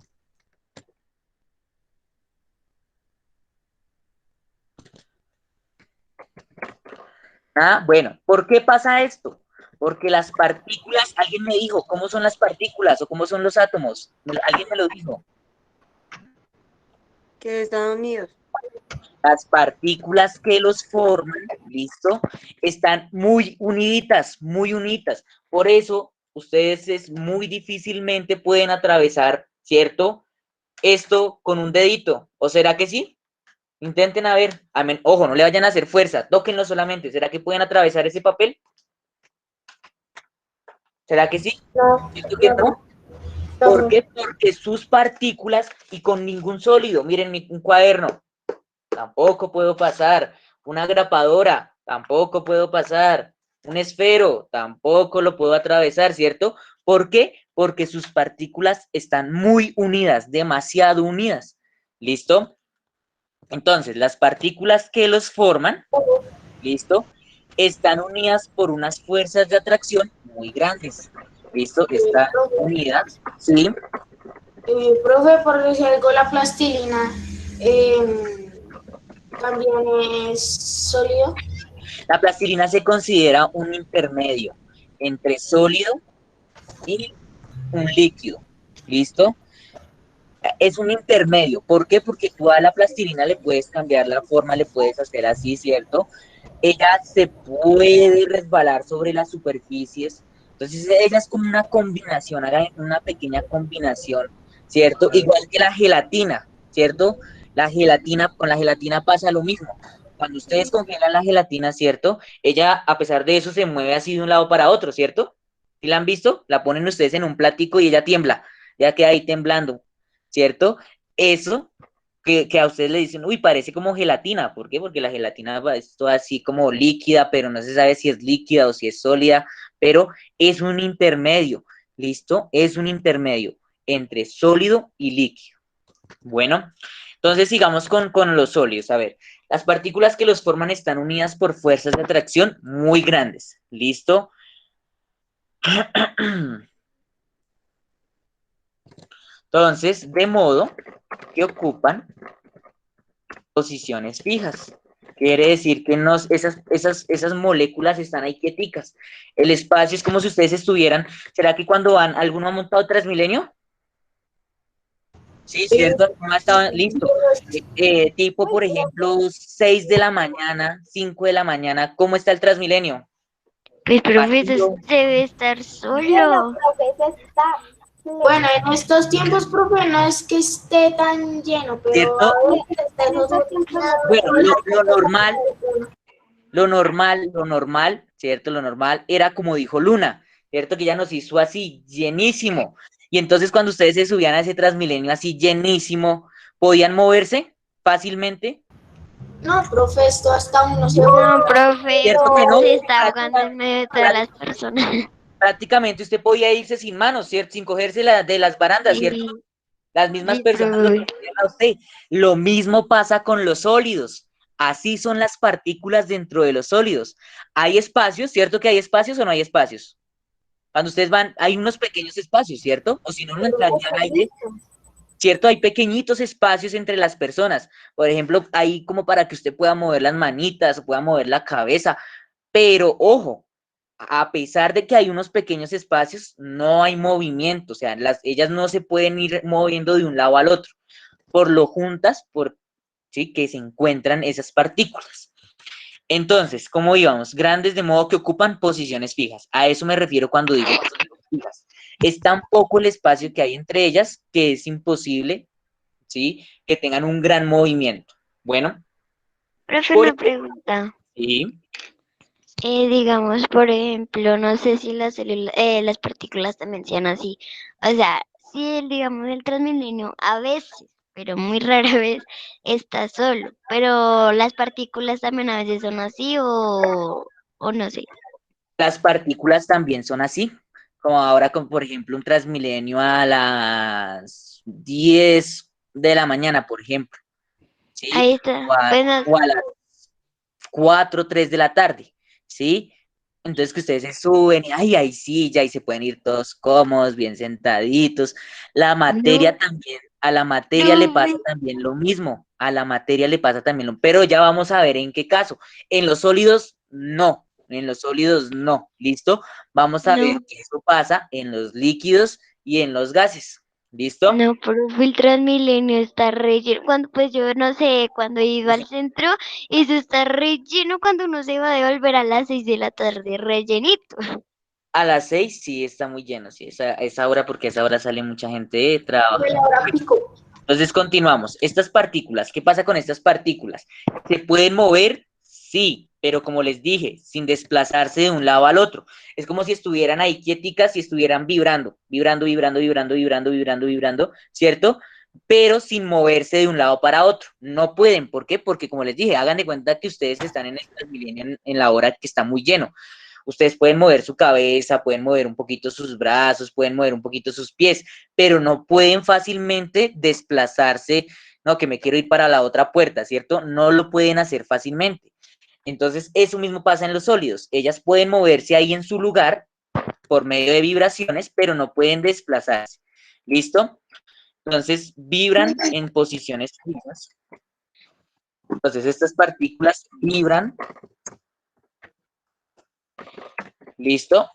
S1: Bueno, ¿por qué pasa esto? Porque las partículas, alguien me dijo, ¿cómo son las partículas o cómo son los átomos? Alguien me lo dijo.
S12: Que están unidos.
S1: Las partículas que los forman, ¿listo? Están muy uniditas, muy unidas. Por eso, ustedes muy difícilmente pueden atravesar, ¿cierto? Esto con un dedito. ¿O será que sí? Intenten a ver. Ojo, no le vayan a hacer fuerza. Tóquenlo solamente. ¿Será que pueden atravesar ese papel? ¿Será que sí?
S3: No,
S1: ¿Cierto que no? ¿Por qué? Porque sus partículas y con ningún sólido. Miren un cuaderno. Tampoco puedo pasar. Una grapadora, tampoco puedo pasar. Un esfero, tampoco lo puedo atravesar, ¿cierto? ¿Por qué? Porque sus partículas están muy unidas, demasiado unidas. ¿Listo? Entonces, las partículas que los forman, ¿listo? Están unidas por unas fuerzas de atracción muy grandes. ¿Listo? Están unidas, ¿sí?
S4: Profe, por decir algo, la plastilina también es sólido.
S1: La plastilina se considera un intermedio entre sólido y un líquido. ¿Listo? Es un intermedio. ¿Por qué? Porque tú a la plastilina le puedes cambiar la forma, le puedes hacer así, ¿cierto? Ella se puede resbalar sobre las superficies. Entonces, ella es como una combinación, hagan una pequeña combinación, ¿cierto? Igual que la gelatina, ¿cierto? Con la gelatina pasa lo mismo. Cuando ustedes congelan la gelatina, ¿cierto? Ella, a pesar de eso, se mueve así de un lado para otro, ¿cierto? ¿Sí la han visto? La ponen ustedes en un platico y ella tiembla, ya queda ahí temblando, ¿cierto? Eso que a ustedes le dicen, uy, parece como gelatina. ¿Por qué? Porque la gelatina es toda así como líquida, pero no se sabe si es líquida o si es sólida, pero es un intermedio, ¿listo? Es un intermedio entre sólido y líquido. Bueno, entonces sigamos con los sólidos. A ver, las partículas que los forman están unidas por fuerzas de atracción muy grandes, ¿listo? Entonces, de modo que ocupan posiciones fijas. Quiere decir que esas moléculas están ahí quieticas. El espacio es como si ustedes estuvieran, ¿será que cuando van, alguno ha montado Transmilenio? Sí, cierto, no estaba listo. Tipo, por ejemplo, 6 de la mañana, 5 de la mañana, ¿cómo está el Transmilenio?
S6: Pues, profe, debe estar solo.
S4: Bueno, en estos tiempos, profe, no es que esté tan lleno, pero
S1: ¿Cierto?
S4: a veces está
S1: Bueno, lo normal, ¿cierto? Lo normal era como dijo Luna, ¿cierto? Que ya nos hizo así, llenísimo. Y entonces cuando ustedes se subían a ese Transmilenio así llenísimo, ¿podían moverse fácilmente?
S4: No, profe, esto hasta uno se
S6: No, profe,
S1: ¿Cierto que no?
S6: se está ahogando en medio de todas las personas.
S1: Prácticamente usted podía irse sin manos, ¿cierto? Sin cogerse de las barandas, ¿cierto? Las mismas
S6: Sí,
S1: personas lo
S6: profe.
S1: cogían a usted. Lo mismo pasa con los sólidos. Así son las partículas dentro de los sólidos. Hay espacios, ¿cierto que hay espacios o no hay espacios? Cuando ustedes van, hay unos pequeños espacios, ¿cierto? O si no, no entraría
S3: Está
S1: al aire,
S3: listo.
S1: ¿cierto? Hay pequeñitos espacios entre las personas. Por ejemplo, ahí como para que usted pueda mover las manitas, o pueda mover la cabeza. Pero ojo, a pesar de que hay unos pequeños espacios, no hay movimiento. O sea, ellas no se pueden ir moviendo de un lado al otro. Por lo juntas, ¿sí? Que se encuentran esas partículas. Entonces, ¿cómo íbamos? Grandes de modo que ocupan posiciones fijas. A eso me refiero cuando digo posiciones fijas. Es tan poco el espacio que hay entre ellas que es imposible, ¿sí? Que tengan un gran movimiento. Bueno,
S6: Profe,
S1: por
S6: una
S1: ejemplo,
S6: pregunta.
S1: sí,
S6: Digamos, por ejemplo, no sé si las partículas también sean así. O sea, si digamos, el Transmilenio a veces, pero muy rara vez, está solo. Pero las partículas también a veces son así o no sé.
S1: las partículas también son así, como ahora, con, por ejemplo, un Transmilenio a las 10 de la mañana, por ejemplo, ¿sí?
S6: Ahí está. Pues no,
S1: O a las 4 3 de la tarde, ¿sí? Entonces que ustedes se suben y ay, hay silla y se pueden ir todos cómodos, bien sentaditos. La materia
S6: no,
S1: también, a la materia le pasa
S6: no,
S1: también lo mismo, a la materia le pasa también lo, pero ya vamos a ver en qué caso. En los sólidos, no, en los sólidos, no, ¿listo? Vamos a ver
S6: no.
S1: que eso pasa en los líquidos y en los gases, ¿listo?
S6: No, profe, el Transmilenio está relleno. Cuando, pues yo no sé, cuando he ido al centro, eso está relleno cuando uno se va a devolver a las 6 de la tarde, rellenito.
S1: A las 6 sí está muy lleno, sí, esa hora, porque a esa hora sale mucha gente de trabajo.
S4: De la hora pico.
S1: Entonces continuamos. Estas partículas, ¿qué pasa con estas partículas? ¿Se pueden mover? Sí, pero como les dije, sin desplazarse de un lado al otro. Es como si estuvieran ahí quieticas y estuvieran vibrando, vibrando, vibrando, vibrando, vibrando, vibrando, vibrando, ¿cierto? Pero sin moverse de un lado para otro. No pueden. ¿Por qué? Porque como les dije, hagan de cuenta que ustedes están en el Transmilenio en la hora que está muy lleno. Ustedes pueden mover su cabeza, pueden mover un poquito sus brazos, pueden mover un poquito sus pies, pero no pueden fácilmente desplazarse, no, que me quiero ir para la otra puerta, ¿cierto? No lo pueden hacer fácilmente. Entonces, eso mismo pasa en los sólidos. Ellas pueden moverse ahí en su lugar por medio de vibraciones, pero no pueden desplazarse. ¿Listo? Entonces, vibran en posiciones fijas. Entonces, estas partículas vibran. ¿Listo?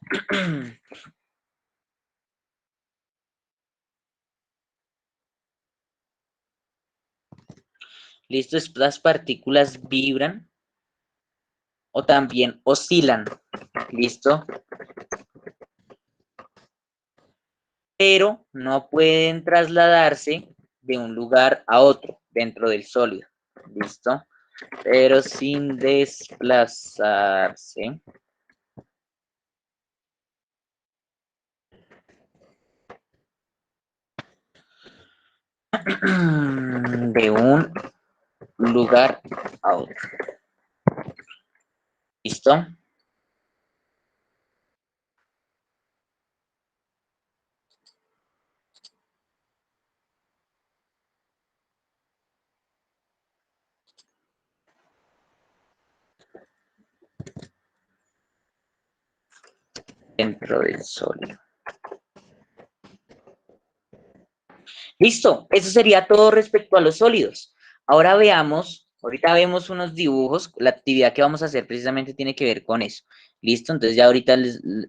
S1: ¿Listo? Estas partículas vibran o también oscilan. ¿Listo? Pero no pueden trasladarse de un lugar a otro dentro del sólido. ¿Listo? Pero sin desplazarse de un lugar a otro. ¿Listo? Dentro del sólido. Listo, eso sería todo respecto a los sólidos. Ahora veamos, ahorita vemos unos dibujos, la actividad que vamos a hacer precisamente tiene que ver con eso. Listo, entonces ya ahorita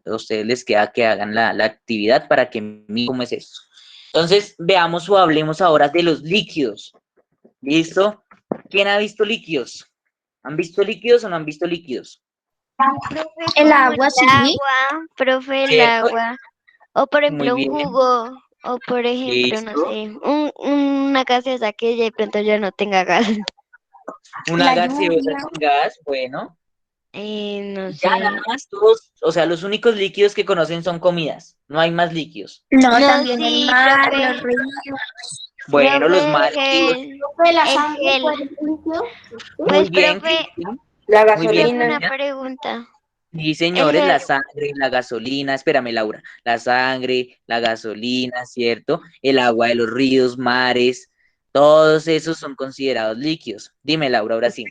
S1: a ustedes les queda que hagan la actividad para que miren cómo es eso. Entonces veamos o hablemos ahora de los líquidos. ¿Listo? ¿Quién ha visto líquidos? ¿Han visto líquidos o no han visto líquidos?
S6: Profe,
S8: El
S6: como
S8: agua, sí.
S6: el agua, profe, el
S1: ¿Cierto?
S6: agua. O por
S1: Muy
S6: ejemplo un
S1: bien.
S6: jugo. O por ejemplo, no
S1: Listo.
S6: sé, una gaseosa que ya de pronto ya no tenga gas.
S1: Una
S8: La
S1: gaseosa
S8: lluvia.
S1: sin gas, bueno.
S6: No
S1: Ya nada
S6: sé.
S1: más todos, o sea, los únicos líquidos que conocen son comidas, no hay más líquidos.
S8: No,
S6: No,
S8: también el
S6: sí,
S8: mar,
S6: profe.
S8: los ríos.
S1: Bueno, los
S6: Profe,
S1: mares,
S4: De la
S6: el
S4: sangre,
S6: gel.
S4: pues, líquido.
S1: muy
S6: Pues,
S1: bien,
S6: profe,
S1: Cristian,
S12: La
S1: muy bien,
S6: profe, una
S12: gasolina.
S1: Cristian.
S6: pregunta.
S1: Sí,
S6: El
S1: señores, la
S6: gel,
S1: sangre, la gasolina, espérame, Laura, la sangre, la gasolina, ¿cierto? El agua de los ríos, mares, todos esos son considerados líquidos. Dime, Laura, ahora sí.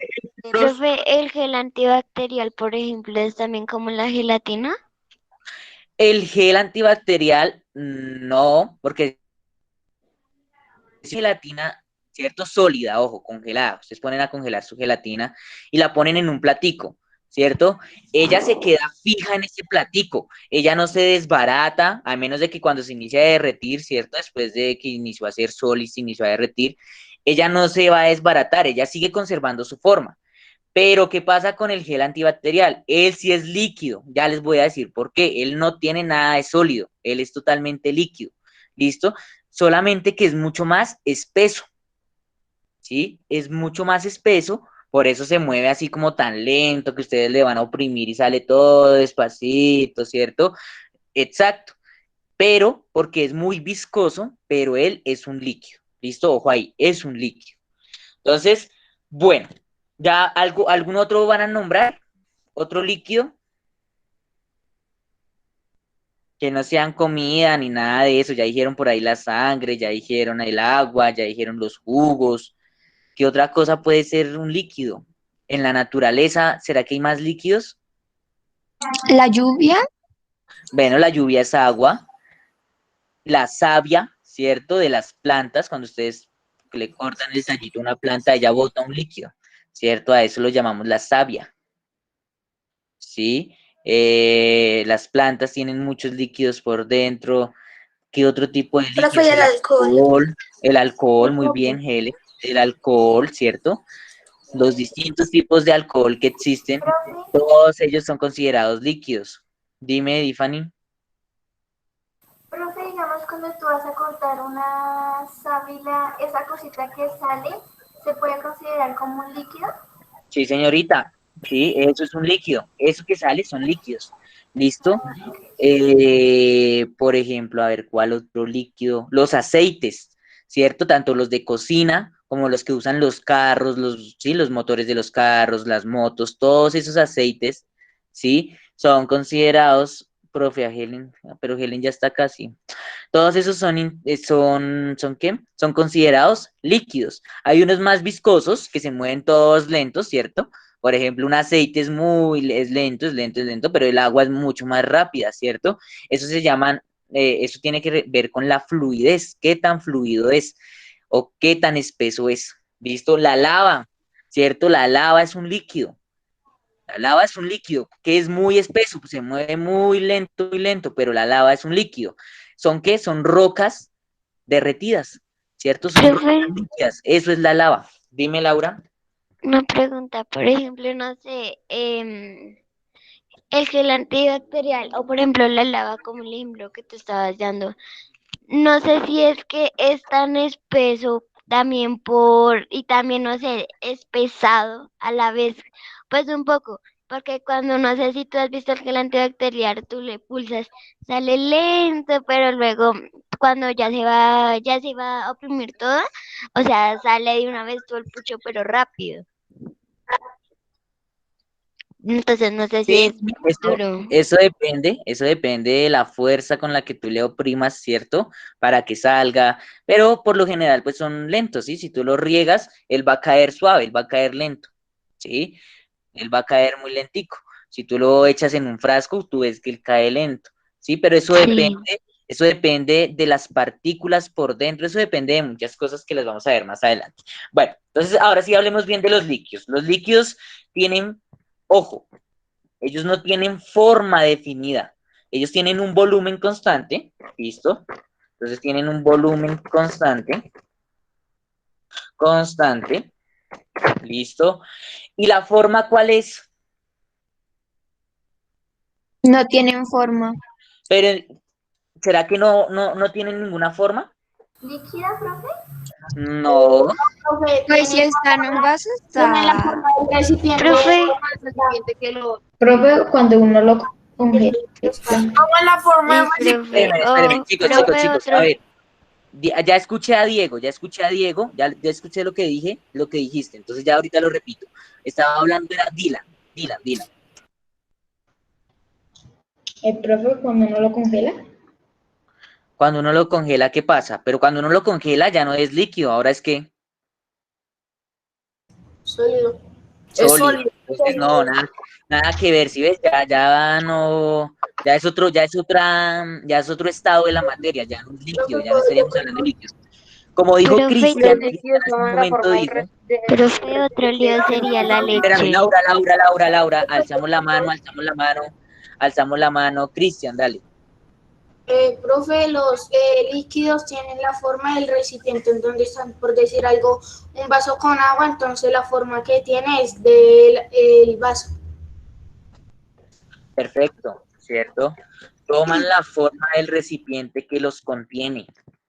S6: profe, el gel antibacterial, por ejemplo, es también como la gelatina.
S1: El gel antibacterial, no, porque es gelatina, ¿cierto? Sólida, ojo, congelada. Ustedes ponen a congelar su gelatina y la ponen en un platico, ¿cierto? Ella se queda fija en ese platico. Ella no se desbarata, a menos de que cuando se inicia a derretir, ¿cierto? Después de que inició a hacer sol y se inició a derretir, ella no se va a desbaratar, ella sigue conservando su forma. Pero, ¿qué pasa con el gel antibacterial? Él sí es líquido, ya les voy a decir por qué. Él no tiene nada de sólido, él es totalmente líquido, ¿listo? Solamente que es mucho más espeso, ¿sí? Es mucho más espeso, por eso se mueve así como tan lento, que ustedes le van a oprimir y sale todo despacito, ¿cierto? Exacto, pero porque es muy viscoso, pero él es un líquido, ¿listo? Ojo ahí, es un líquido. Entonces, bueno, ¿ya algún otro van a nombrar? ¿Otro líquido? Que no sean comida ni nada de eso. Ya dijeron por ahí la sangre, ya dijeron el agua, ya dijeron los jugos. ¿Qué otra cosa puede ser un líquido? En la naturaleza, ¿será que hay más líquidos?
S8: La lluvia,
S1: Bueno, la lluvia es agua. La savia, ¿cierto? De las plantas, cuando ustedes le cortan el tallito a una planta, ella bota un líquido, ¿cierto? A eso lo llamamos la savia. ¿Sí? Las plantas tienen muchos líquidos por dentro. ¿Qué otro tipo de
S2: Profe, y
S1: líquidos?
S2: el alcohol.
S1: El alcohol, muy bien, Hele. El alcohol, ¿cierto? Los distintos tipos de alcohol que existen, todos ellos son considerados líquidos. Dime, Tiffany.
S3: Profe, digamos cuando tú vas a cortar una sábila, esa cosita que sale, ¿se puede considerar como un líquido?
S1: Sí, señorita. Sí, eso es un líquido. Eso que sale son líquidos. ¿Listo? Por ejemplo, a ver, ¿cuál otro líquido? Los aceites, ¿cierto? Tanto los de cocina como los que usan los carros, sí, los motores de los carros, las motos, todos esos aceites, ¿sí? Son considerados, profe, a Helen, pero Helen ya está casi. Todos esos ¿son qué? Son considerados líquidos. Hay unos más viscosos que se mueven todos lentos, ¿cierto? Por ejemplo, un aceite es lento, es lento, es lento, pero el agua es mucho más rápida, ¿cierto? Eso se llaman, eso tiene que ver con la fluidez, qué tan fluido es o qué tan espeso es. ¿Listo? La lava, ¿cierto? La lava es un líquido. La lava es un líquido que es muy espeso, se mueve muy lento, pero la lava es un líquido. ¿Son qué? Son rocas derretidas, ¿cierto? Son rocas
S6: Profe,
S1: líquidas. Eso es la lava. Dime, Laura.
S6: una pregunta, por ejemplo, no sé, el gel antibacterial o por ejemplo la lava como el ejemplo que te estabas dando. No sé si es que es tan espeso también y también, no sé, es pesado a la vez, pues un poco, porque cuando no sé si tú has visto el gel antibacterial, tú le pulsas, sale lento, pero luego cuando ya se va a oprimir todo, o sea, sale de una vez todo el pucho, pero rápido. Entonces no sé si es
S1: Sí,
S6: duro.
S1: eso depende de la fuerza con la que tú le oprimas, ¿cierto? Para que salga, pero por lo general pues son lentos, ¿sí? Si tú lo riegas, él va a caer suave, él va a caer lento, ¿sí? Él va a caer muy lentico. Si tú lo echas en un frasco, tú ves que él cae lento, ¿sí? Pero
S6: Sí.
S1: eso depende de las partículas por dentro, eso depende de muchas cosas que las vamos a ver más adelante. Bueno, entonces ahora sí hablemos bien de los líquidos. Los líquidos tienen, ojo, ellos no tienen forma definida, ellos tienen un volumen constante, ¿listo? Entonces tienen un volumen constante, ¿listo? ¿Y la forma cuál es?
S8: no tienen forma.
S1: Pero, ¿será que no tienen ninguna forma?
S3: ¿Líquida, profe?
S1: No.
S4: Profe,
S8: Pues si está en un vaso,
S4: tiene la
S8: está.
S4: forma del recipiente.
S6: Profe,
S9: Profe, cuando uno lo congela.
S10: Como en la forma de
S6: profe,
S1: Espérenme, chicos,
S6: profe,
S1: a
S6: otro.
S1: ver, ya escuché a Diego, ya escuché lo que dije, lo que dijiste, entonces ya ahorita lo repito. Estaba hablando, era Dylan.
S9: El profe, cuando uno lo congela.
S1: Cuando uno lo congela, ¿qué pasa? Pero cuando uno lo congela ya no es líquido, ahora es que
S10: sólido. Es
S1: sólido.
S10: sólido.
S1: Entonces, no, nada que ver, si ves, ya no, ya es otro estado de la materia, ya no es líquido, ya no estaríamos hablando de líquidos. Como dijo
S6: Profe,
S1: Cristian,
S12: Los líquidos
S1: hace un
S12: toman la
S1: momento
S12: forma
S1: dijo,
S6: profe, otro lío sería la
S1: espérame,
S6: leche.
S1: Laura, alzamos la mano, Cristian, dale.
S4: Profe, los líquidos tienen la forma del recipiente en donde están, por decir algo, un vaso con agua, entonces la forma que tiene es del el vaso.
S1: Perfecto, ¿cierto? Toman la forma del recipiente que los contiene.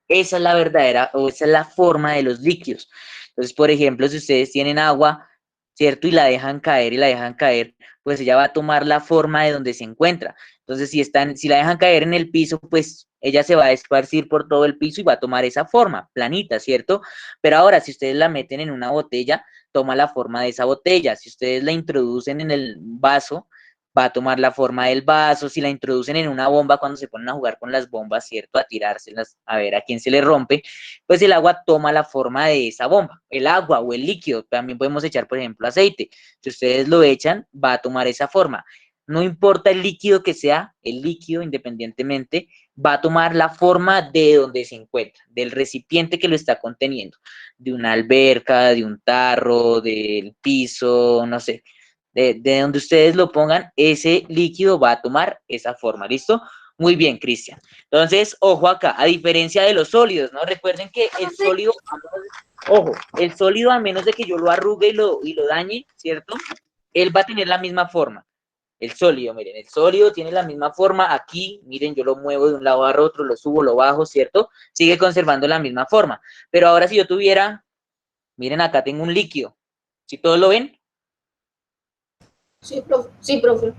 S1: Esa es la verdadera, o esa es la forma de los líquidos. Entonces, por ejemplo, si ustedes tienen agua, ¿cierto? Y la dejan caer, pues ella va a tomar la forma de donde se encuentra. Entonces, si la dejan caer en el piso, pues ella se va a esparcir por todo el piso y va a tomar esa forma, planita, ¿cierto? Pero ahora, si ustedes la meten en una botella, toma la forma de esa botella. Si ustedes la introducen en el vaso, va a tomar la forma del vaso. Si la introducen en una bomba, cuando se ponen a jugar con las bombas, ¿cierto? A tirárselas, a ver a quién se le rompe, pues el agua toma la forma de esa bomba. El agua o el líquido, también podemos echar, por ejemplo, aceite. Si ustedes lo echan, va a tomar esa forma. No importa el líquido que sea, el líquido, independientemente, va a tomar la forma de donde se encuentra, del recipiente que lo está conteniendo, de una alberca, de un tarro, del piso, no sé, de donde ustedes lo pongan, ese líquido va a tomar esa forma, ¿listo? Muy bien, Cristian. Entonces, ojo acá, a diferencia de los sólidos, ¿no? Recuerden que el sólido, ojo, el sólido a menos de que yo lo arrugue y lo dañe, ¿cierto? Él va a tener la misma forma. El sólido, miren, el sólido tiene la misma forma aquí, miren, yo lo muevo de un lado a otro, lo subo, lo bajo, ¿cierto? Sigue conservando la misma forma. Pero ahora si yo tuviera, miren, acá tengo un líquido. ¿Sí todos lo ven?
S4: Sí, profe. Sí, profe.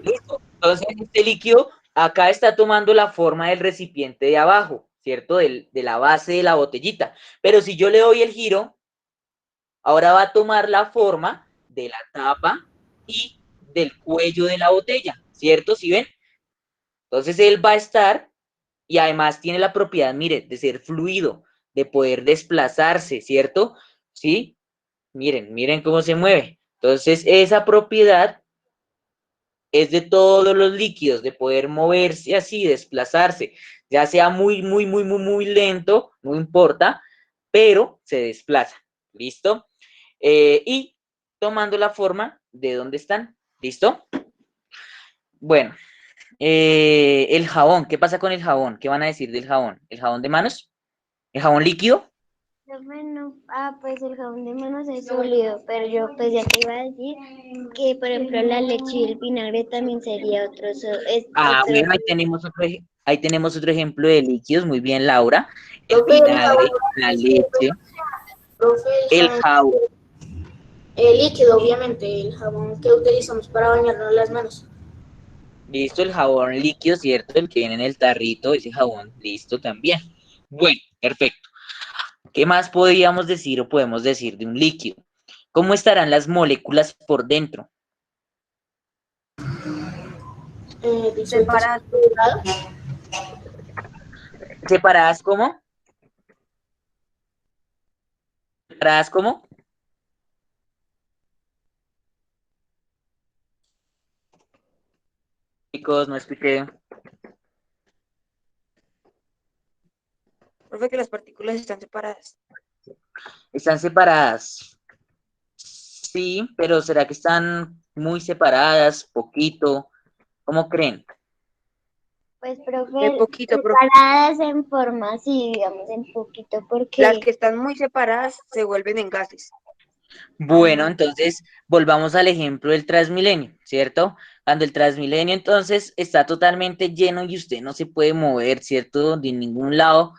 S1: Listo. Entonces, este líquido acá está tomando la forma del recipiente de abajo, ¿cierto? De la base de la botellita. Pero si yo le doy el giro, ahora va a tomar la forma de la tapa y del cuello de la botella, ¿cierto? ¿Sí ven? Entonces, él va a estar y además tiene la propiedad, mire, de ser fluido, de poder desplazarse, ¿cierto? ¿Sí? Miren cómo se mueve. Entonces, esa propiedad es de todos los líquidos, de poder moverse así, desplazarse, ya sea muy lento, no importa, pero se desplaza, ¿listo? Y tomando la forma de donde están, ¿listo? Bueno, el jabón, ¿qué pasa con el jabón? ¿Qué van a decir del jabón? ¿El jabón de manos? ¿El jabón líquido?
S6: Bueno, pues el jabón de manos es sólido, pero yo pues ya te iba a decir que, por ejemplo, la leche y el vinagre también sería
S1: Bueno, ahí tenemos otro ejemplo de líquidos, muy bien, Laura. El
S4: Profe,
S1: vinagre, la leche,
S4: profe,
S1: el jabón.
S4: El líquido, obviamente, el jabón que utilizamos para bañarnos las manos.
S1: Listo, el jabón líquido, ¿cierto? El que viene en el tarrito, ese jabón, listo también. Bueno, perfecto. ¿Qué más podríamos decir o podemos decir de un líquido? ¿Cómo estarán las moléculas por dentro?
S12: Separadas.
S1: ¿Separadas cómo? ¿Separadas cómo? Chicos, no escuché.
S12: Profe, que las partículas están separadas.
S1: ¿Están separadas? Sí, pero ¿será que están muy separadas? ¿Poquito? ¿Cómo creen?
S6: Pues,
S12: De
S6: profe,
S12: poquito, profe.
S6: separadas en forma, sí, digamos, en poquito, porque
S12: Las que están muy separadas se vuelven en gases.
S1: Bueno, entonces volvamos al ejemplo del Transmilenio, ¿cierto? Cuando el Transmilenio entonces está totalmente lleno y usted no se puede mover, ¿cierto? De ningún lado,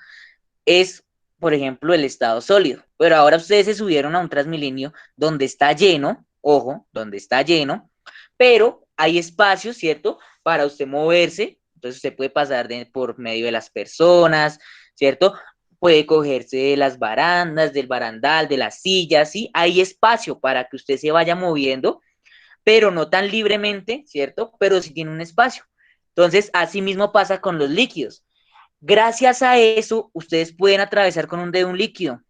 S1: es, por ejemplo, el estado sólido. Pero ahora ustedes se subieron a un Transmilenio donde está lleno, ojo, donde está lleno, pero hay espacio, ¿cierto? Para usted moverse, entonces usted puede pasar por medio de las personas, ¿cierto? Puede cogerse de las barandas, del barandal, de las sillas, ¿sí? Hay espacio para que usted se vaya moviendo, pero no tan libremente, ¿cierto? Pero sí tiene un espacio. Entonces, así mismo pasa con los líquidos. Gracias a eso, ustedes pueden atravesar con un dedo un líquido,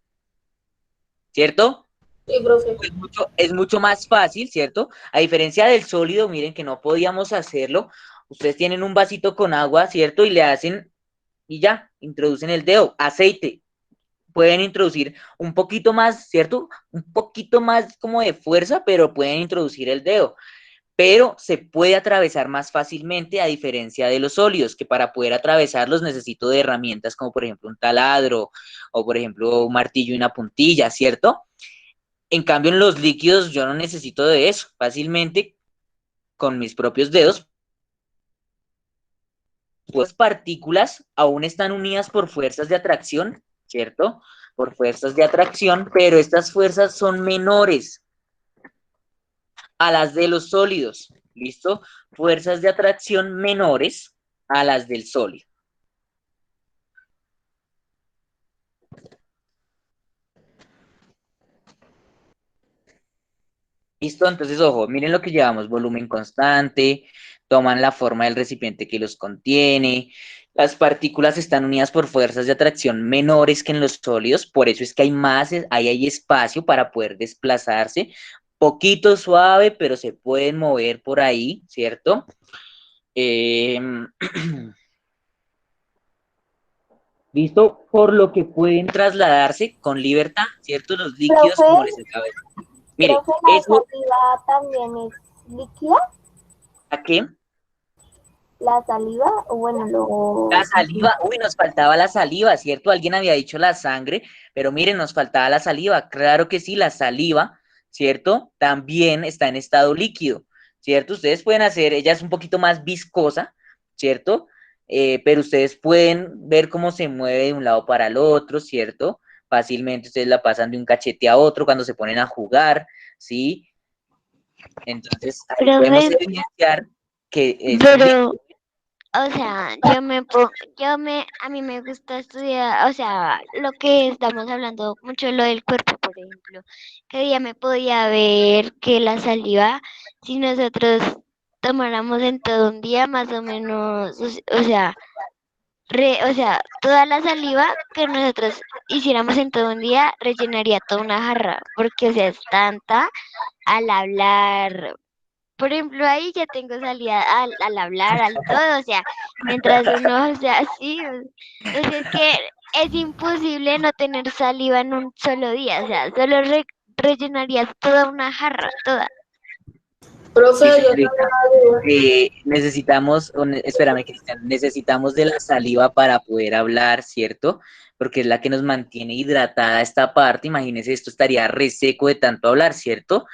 S1: ¿cierto?
S4: Sí, profe.
S1: Es mucho más fácil, ¿cierto? A diferencia del sólido, miren que no podíamos hacerlo Ustedes tienen un vasito con agua, ¿cierto? Y le hacen, y ya, introducen el dedo, aceite. Pueden introducir un poquito más, ¿cierto? Un poquito más como de fuerza, pero pueden introducir el dedo. Pero se puede atravesar más fácilmente a diferencia de los sólidos, que para poder atravesarlos necesito de herramientas como por ejemplo un taladro o por ejemplo un martillo y una puntilla, ¿cierto? En cambio en los líquidos yo no necesito de eso, fácilmente con mis propios dedos. Pues partículas aún están unidas por fuerzas de atracción, ¿cierto? Por fuerzas de atracción, pero estas fuerzas son menores a las de los sólidos, ¿listo? Fuerzas de atracción menores a las del sólido. ¿Listo? Entonces, ojo, miren lo que llevamos, volumen constante, toman la forma del recipiente que los contiene, las partículas están unidas por fuerzas de atracción menores que en los sólidos, por eso es que hay más, hay espacio para poder desplazarse, poquito suave, pero se pueden mover por ahí, ¿cierto? ¿Listo? Por lo que pueden trasladarse con libertad, ¿cierto? Los líquidos, como les acabo de decir. Mire,
S3: Profe, ¿la
S1: eso,
S3: saliva también es líquida?
S1: ¿a qué?
S3: ¿La saliva? O bueno,
S1: La saliva, uy, nos faltaba la saliva, ¿cierto? Alguien había dicho la sangre, pero miren, nos faltaba la saliva. Claro que sí, la saliva, ¿cierto? También está en estado líquido, ¿cierto? Ustedes pueden hacer, ella es un poquito más viscosa, ¿cierto? Pero ustedes pueden ver cómo se mueve de un lado para el otro, ¿cierto? Fácilmente ustedes la pasan de un cachete a otro cuando se ponen a jugar, ¿sí? Entonces, ahí podemos
S6: Profe,
S1: evidenciar que es
S6: pero, o sea, a mí me gusta estudiar, o sea, lo que estamos hablando mucho, lo del cuerpo, por ejemplo, que ya me podía ver que la saliva, si nosotros tomáramos en todo un día, más o menos, o sea, o sea, toda la saliva que nosotros hiciéramos en todo un día rellenaría toda una jarra, porque, o sea, es tanta al hablar. Por ejemplo, ahí ya tengo salida al hablar, al todo, o sea, mientras uno, o sea, sí, o sea, es que es imposible no tener saliva en un solo día, o sea, solo rellenarías toda una jarra, toda.
S4: Profe,
S1: sí,
S4: yo tengo
S1: señorita.
S4: una duda.
S1: Necesitamos, espérame, Cristian, necesitamos de la saliva para poder hablar, ¿cierto? Porque es la que nos mantiene hidratada esta parte. Imagínense, esto estaría reseco de tanto hablar, ¿cierto?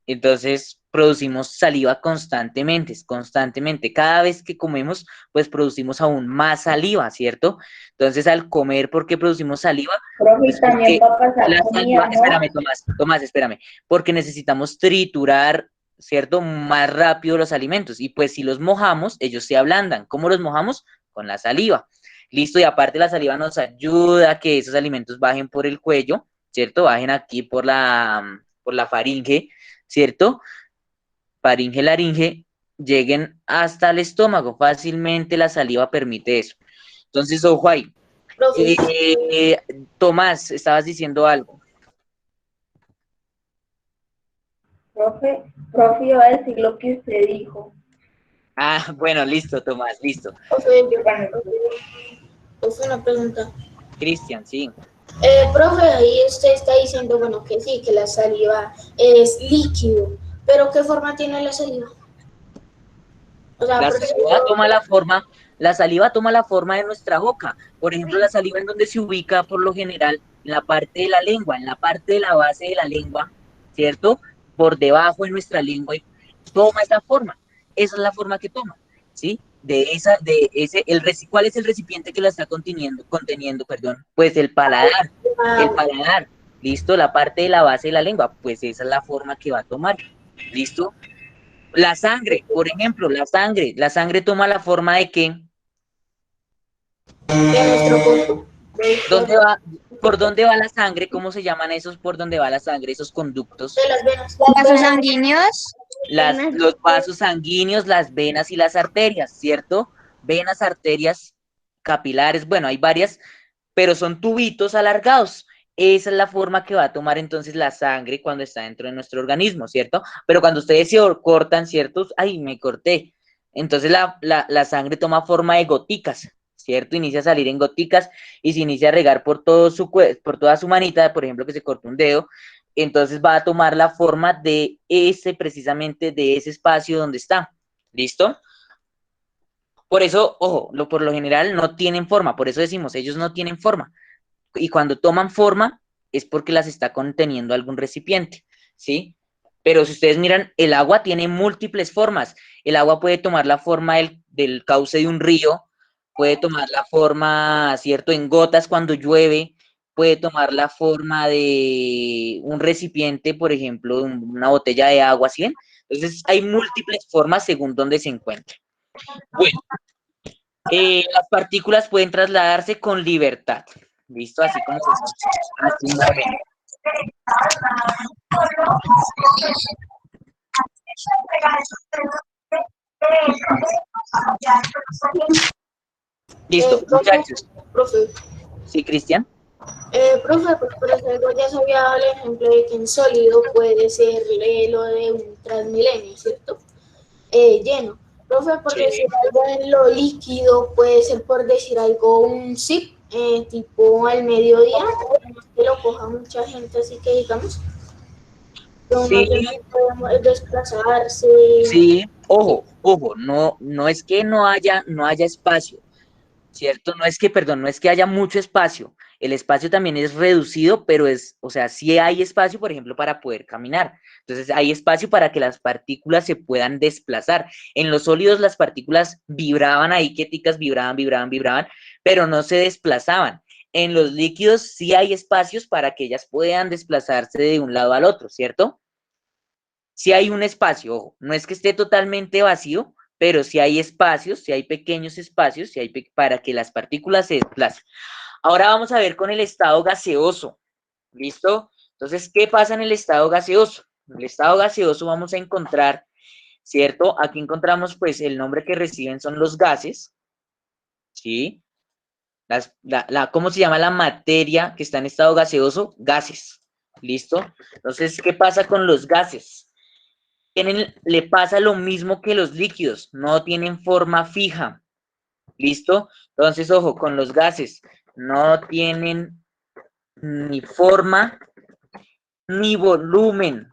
S1: Entonces, producimos saliva constantemente, constantemente. Cada vez que comemos, pues producimos aún más saliva, ¿cierto? Entonces, al comer, ¿por qué producimos saliva?
S9: Profe,
S1: Pues
S9: también
S1: porque
S9: para pasar
S1: la
S9: comida,
S1: saliva,
S9: ¿no?
S1: espérame, Tomás, espérame, porque necesitamos triturar, ¿cierto? Más rápido los alimentos. Y pues si los mojamos, ellos se ablandan. ¿Cómo los mojamos? Con la saliva. Listo, y aparte la saliva nos ayuda a que esos alimentos bajen por el cuello, ¿cierto? Bajen aquí por la faringe, ¿cierto? Faringe, laringe, lleguen hasta el estómago. Fácilmente la saliva permite eso. Entonces, ojo ahí.
S4: Profe,
S1: Tomás, estabas diciendo algo.
S9: Profe, iba a decir lo que usted dijo.
S1: Ah, bueno, listo, Tomás, listo.
S4: profe, una pregunta.
S1: Cristian, sí.
S4: Profe, ahí usted está diciendo, bueno, que sí, que la saliva es líquido, pero ¿qué forma tiene la saliva? O sea,
S1: La
S4: porque
S1: saliva toma la forma de nuestra boca. Por ejemplo, la saliva en donde se ubica por lo general en la parte de la lengua, en la parte de la base de la lengua, ¿cierto? Por debajo de nuestra lengua, y toma esa forma. Esa es la forma que toma, ¿sí? ¿Cuál es el recipiente que la está conteniendo, perdón? Pues el paladar, ¿listo? La parte de la base de la lengua, pues esa es la forma que va a tomar, ¿listo? La sangre, por ejemplo, la sangre toma la forma de ¿qué?
S4: de nuestro cuerpo.
S1: ¿Por dónde va la sangre? ¿Cómo se llaman esos por dónde va la sangre, esos conductos?
S4: De las venas.
S8: Vasos sanguíneos.
S1: Los vasos sanguíneos, las venas y las arterias, ¿cierto? Venas, arterias, capilares, bueno, hay varias, pero son tubitos alargados. Esa es la forma que va a tomar entonces la sangre cuando está dentro de nuestro organismo, ¿cierto? Pero cuando ustedes se cortan, ¿cierto? Ay, me corté. entonces la sangre toma forma de goticas, ¿cierto? Inicia a salir en goticas y se inicia a regar por todo por toda su manita, por ejemplo, que se cortó un dedo, entonces va a tomar la forma de precisamente de ese espacio donde está. ¿Listo? Por eso, ojo, por lo general no tienen forma, por eso decimos, ellos no tienen forma. Y cuando toman forma es porque las está conteniendo algún recipiente, ¿sí? Pero si ustedes miran, el agua tiene múltiples formas. El agua puede tomar la forma del cauce de un río, puede tomar la forma, ¿cierto?, en gotas cuando llueve, puede tomar la forma de un recipiente, por ejemplo, una botella de agua, ¿sí ven? Entonces, hay múltiples formas según donde se encuentre. Bueno, las partículas pueden trasladarse con libertad. ¿Listo? Así como así un momento. Listo, muchachos.
S4: Profe,
S1: ¿Sí, Cristian?
S4: profe, pues por ejemplo ya se había dado el ejemplo de que en sólido puede ser lo de un Transmilenio, ¿cierto? Lleno. Profe, por decir algo en lo líquido, puede ser por decir algo un zip, tipo al mediodía, que lo coja mucha gente, así que digamos, que uno
S1: Sí,
S4: puede desplazarse.
S1: sí. Ojo, no es que no haya espacio, ¿cierto? No es que, perdón, no es que haya mucho espacio. El espacio también es reducido, pero o sea, sí hay espacio, por ejemplo, para poder caminar. Entonces, hay espacio para que las partículas se puedan desplazar. En los sólidos, las partículas vibraban ahí, quieticas, vibraban, pero no se desplazaban. En los líquidos sí hay espacios para que ellas puedan desplazarse de un lado al otro, ¿cierto? Sí hay un espacio, ojo, no es que esté totalmente vacío, pero sí hay espacios, sí hay pequeños espacios, sí hay para que las partículas se desplacen. Ahora vamos a ver con el estado gaseoso, ¿listo? Entonces, ¿qué pasa en el estado gaseoso? En el estado gaseoso vamos a encontrar, ¿cierto? Aquí encontramos, pues, el nombre que reciben son los gases, ¿sí? ¿Cómo se llama la materia que está en estado gaseoso? Gases, ¿listo? Entonces, ¿qué pasa con los gases? Le pasa lo mismo que los líquidos, no tienen forma fija, ¿listo? Entonces, ojo, con los gases, no tienen ni forma ni volumen,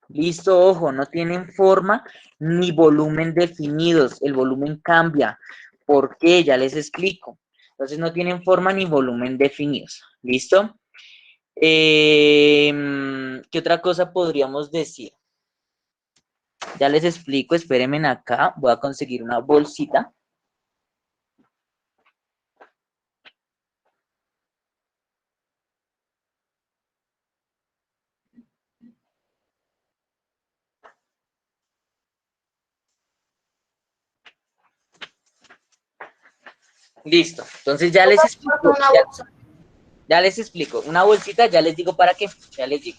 S1: ¿listo? Ojo, no tienen forma ni volumen definidos, el volumen cambia. ¿Por qué? Ya les explico. Entonces, no tienen forma ni volumen definidos, ¿listo? ¿Qué otra cosa podríamos decir? Ya les explico, espérenme acá, voy a conseguir una bolsita. Listo, entonces ya les explico. Ya les explico, una bolsita, ya les digo para qué, ya les digo.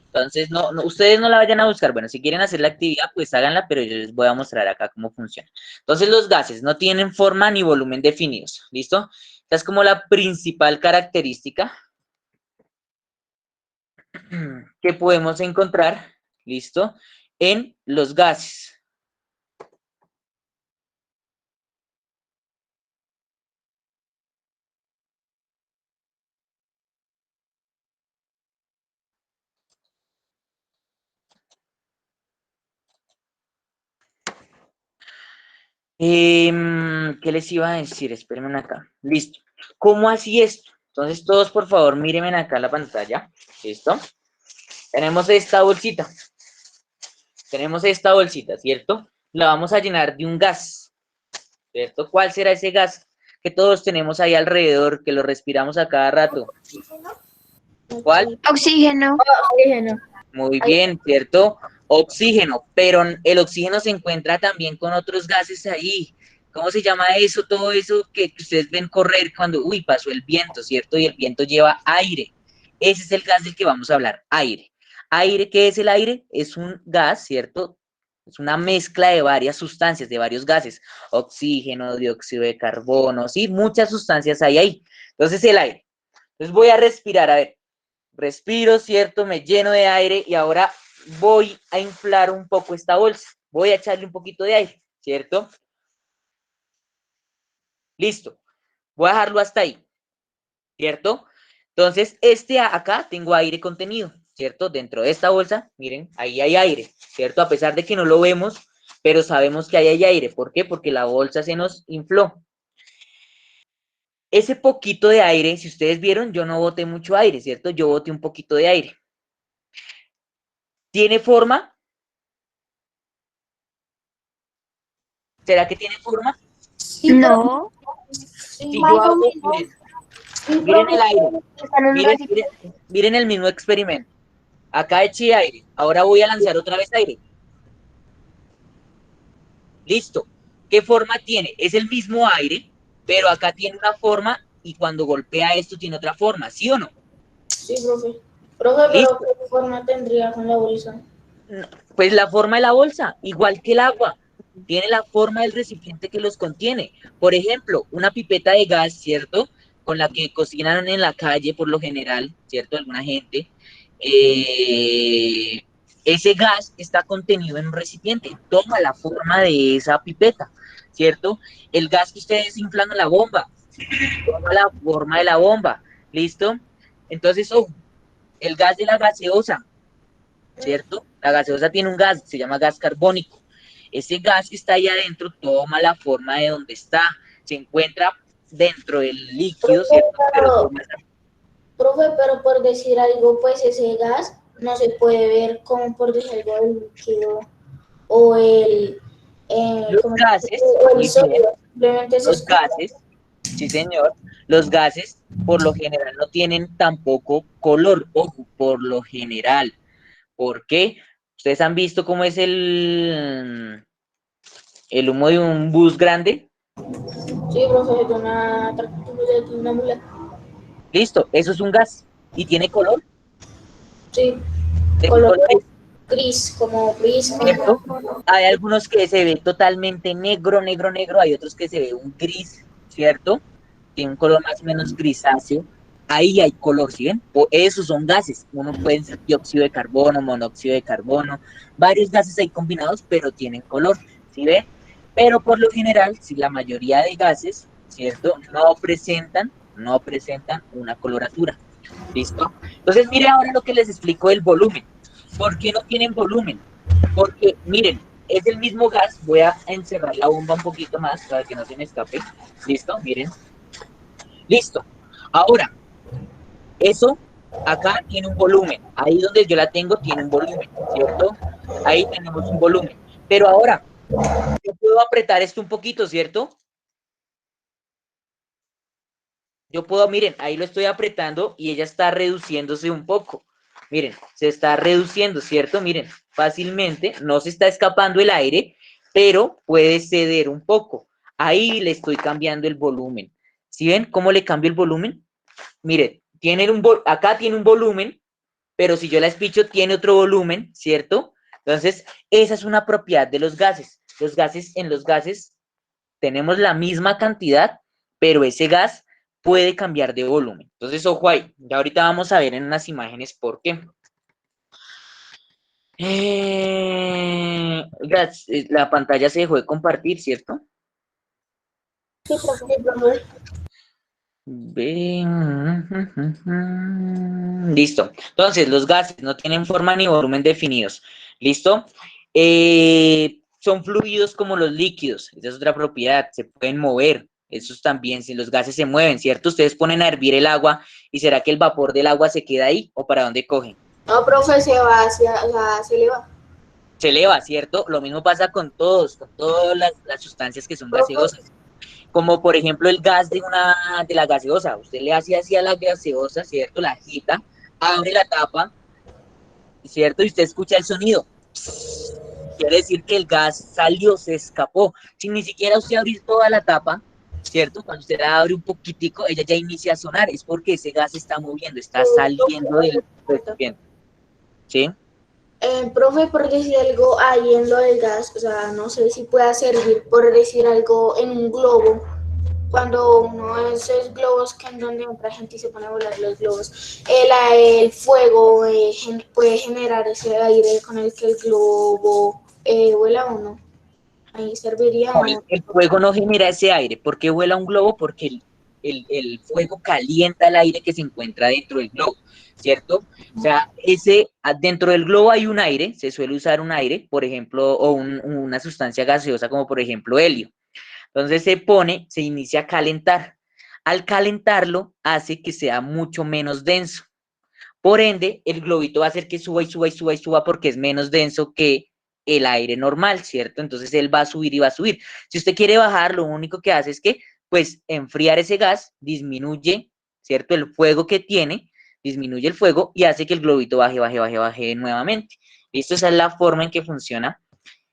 S1: Entonces, ustedes no la vayan a buscar. Bueno, si quieren hacer la actividad, pues háganla, pero yo les voy a mostrar acá cómo funciona. Entonces, los gases no tienen forma ni volumen definidos, ¿listo? Esta es como la principal característica que podemos encontrar, ¿listo? En los gases. ¿Qué les iba a decir? Espérenme acá. Listo. ¿Cómo así esto? Entonces, todos, por favor, mírenme acá la pantalla. ¿Listo? Tenemos esta bolsita. Tenemos esta bolsita, ¿cierto? La vamos a llenar de un gas, ¿cierto? ¿Cuál será ese gas que todos tenemos ahí alrededor, que lo respiramos a cada rato? ¿Cuál?
S8: Oxígeno.
S4: Oxígeno.
S1: Muy bien, ¿cierto? Oxígeno, pero el oxígeno se encuentra también con otros gases ahí. ¿Cómo se llama eso? Todo eso que ustedes ven correr cuando, uy, pasó el viento, ¿cierto? Y el viento lleva aire. Ese es el gas del que vamos a hablar, aire. Aire, ¿qué es el aire? Es un gas, ¿cierto? Es una mezcla de varias sustancias, de varios gases. Oxígeno, dióxido de carbono, sí, muchas sustancias hay ahí. Entonces, el aire. Entonces, voy a respirar, a ver. Respiro, ¿cierto? Me lleno de aire y ahora voy a inflar un poco esta bolsa. Voy a echarle un poquito de aire, ¿cierto? Listo. Voy a dejarlo hasta ahí, ¿cierto? Entonces, acá tengo aire contenido, ¿cierto? Dentro de esta bolsa, miren, ahí hay aire, ¿cierto? A pesar de que no lo vemos, pero sabemos que ahí hay aire. ¿Por qué? Porque la bolsa se nos infló. Ese poquito de aire, si ustedes vieron, yo no boté mucho aire, ¿cierto? Yo boté un poquito de aire. ¿Tiene forma? ¿Será que tiene forma?
S8: No.
S1: Si yo hago, miren el aire, miren el mismo experimento. Acá eché aire, ahora voy a lanzar otra vez aire. Listo. ¿Qué forma tiene? Es el mismo aire, pero acá tiene una forma y cuando golpea esto tiene otra forma, ¿sí o no?
S4: Sí, profe. Profe, pero ¿qué forma tendría con la bolsa?
S1: Pues la forma de la bolsa, igual que el agua, tiene la forma del recipiente que los contiene. Por ejemplo, una pipeta de gas, ¿cierto? Con la que cocinan en la calle por lo general, ¿cierto? Alguna gente. Ese gas está contenido en un recipiente, toma la forma de esa pipeta, ¿cierto? El gas que ustedes inflan en la bomba, toma la forma de la bomba, ¿listo? Entonces, el gas de la gaseosa, ¿cierto? La gaseosa tiene un gas, se llama gas carbónico. Ese gas que está ahí adentro toma la forma de donde está, se encuentra dentro del líquido, ¿cierto?
S4: Profe, pero por decir algo, pues ese gas no se puede ver como por decir algo el líquido o
S1: los gases,
S4: o el sólido, simplemente
S1: los gases, sí señor, los gases por lo general no tienen tampoco color, ojo, por lo general. ¿Por qué? ¿Ustedes han visto cómo es el humo de un bus grande?
S4: Sí, profe, de una mula.
S1: Listo, eso es un gas. ¿Y tiene color?
S4: Sí,
S1: ¿De
S4: color
S1: color
S4: gris, como gris.
S1: ¿cierto? Hay algunos que se ve totalmente negro, negro, negro. Hay otros que se ve un gris, ¿cierto? Tiene un color más o menos grisáceo. Ahí hay color, ¿sí ven? Esos son gases. Uno puede ser dióxido de carbono, monóxido de carbono, varios gases ahí combinados, pero tienen color, ¿sí ven? Pero por lo general, si la mayoría de gases, ¿cierto? No presentan una coloratura. ¿Listo? Entonces, mire ahora lo que les explico del volumen. ¿Por qué no tienen volumen? Porque, miren, es el mismo gas. Voy a encerrar la bomba un poquito más para que no se me escape. ¿Listo? Miren. Listo. Ahora, eso acá tiene un volumen. Ahí donde yo la tengo tiene un volumen, ¿cierto? Ahí tenemos un volumen. Pero ahora, yo puedo apretar esto un poquito, ¿cierto? Yo puedo, miren, ahí lo estoy apretando y ella está reduciéndose un poco. Miren, se está reduciendo, ¿cierto? Miren, fácilmente, no se está escapando el aire, pero puede ceder un poco. Ahí le estoy cambiando el volumen. ¿Sí ven cómo le cambio el volumen? Miren, acá tiene un volumen, pero si yo la espicho tiene otro volumen, ¿cierto? Entonces, esa es una propiedad de los gases. En los gases tenemos la misma cantidad, pero ese gas puede cambiar de volumen. Entonces, ojo ahí. Ya ahorita vamos a ver en unas imágenes por qué. La pantalla se dejó de compartir, ¿cierto?
S4: Sí, profe.
S1: Listo. Entonces, los gases no tienen forma ni volumen definidos. ¿Listo? Son fluidos como los líquidos. Esa es otra propiedad. Se pueden mover. Esos también, si los gases se mueven, ¿cierto? Ustedes ponen a hervir el agua y ¿será que el vapor del agua se queda ahí o para dónde cogen?
S4: No, profe, se eleva.
S1: Se eleva, ¿cierto? Lo mismo pasa con todas las sustancias que son gaseosas. Como por ejemplo el gas de la gaseosa. Usted le hace así a la gaseosa, ¿cierto? La agita, abre la tapa, ¿cierto? Y usted escucha el sonido. Quiere decir que el gas salió, se escapó. Sin ni siquiera usted abrir toda la tapa, ¿cierto? Cuando usted la abre un poquitico, ella ya inicia a sonar. Es porque ese gas se está moviendo, está saliendo del recipiente. ¿Sí?
S4: Profe, por decir algo ahí en lo del gas, o sea, no sé si pueda servir por decir algo en un globo, cuando uno de esos globos que en donde otra gente se pone a volar los globos, el fuego puede generar ese aire con el que el globo vuela o no. ahí serviría.
S1: No, el fuego no genera ese aire. ¿Por qué vuela un globo? Porque el fuego calienta el aire que se encuentra dentro del globo, ¿cierto? O sea, dentro del globo hay un aire, se suele usar un aire, por ejemplo, o una sustancia gaseosa como por ejemplo helio. Entonces se inicia a calentar. Al calentarlo hace que sea mucho menos denso. Por ende, el globito va a hacer que suba y suba y suba y suba porque es menos denso que el aire normal, ¿cierto? Entonces él va a subir y va a subir. Si usted quiere bajar, lo único que hace es que, pues, enfriar ese gas disminuye, ¿cierto? El fuego que tiene, disminuye el fuego y hace que el globito baje, baje, baje, baje nuevamente. ¿Listo? Esa es la forma en que funciona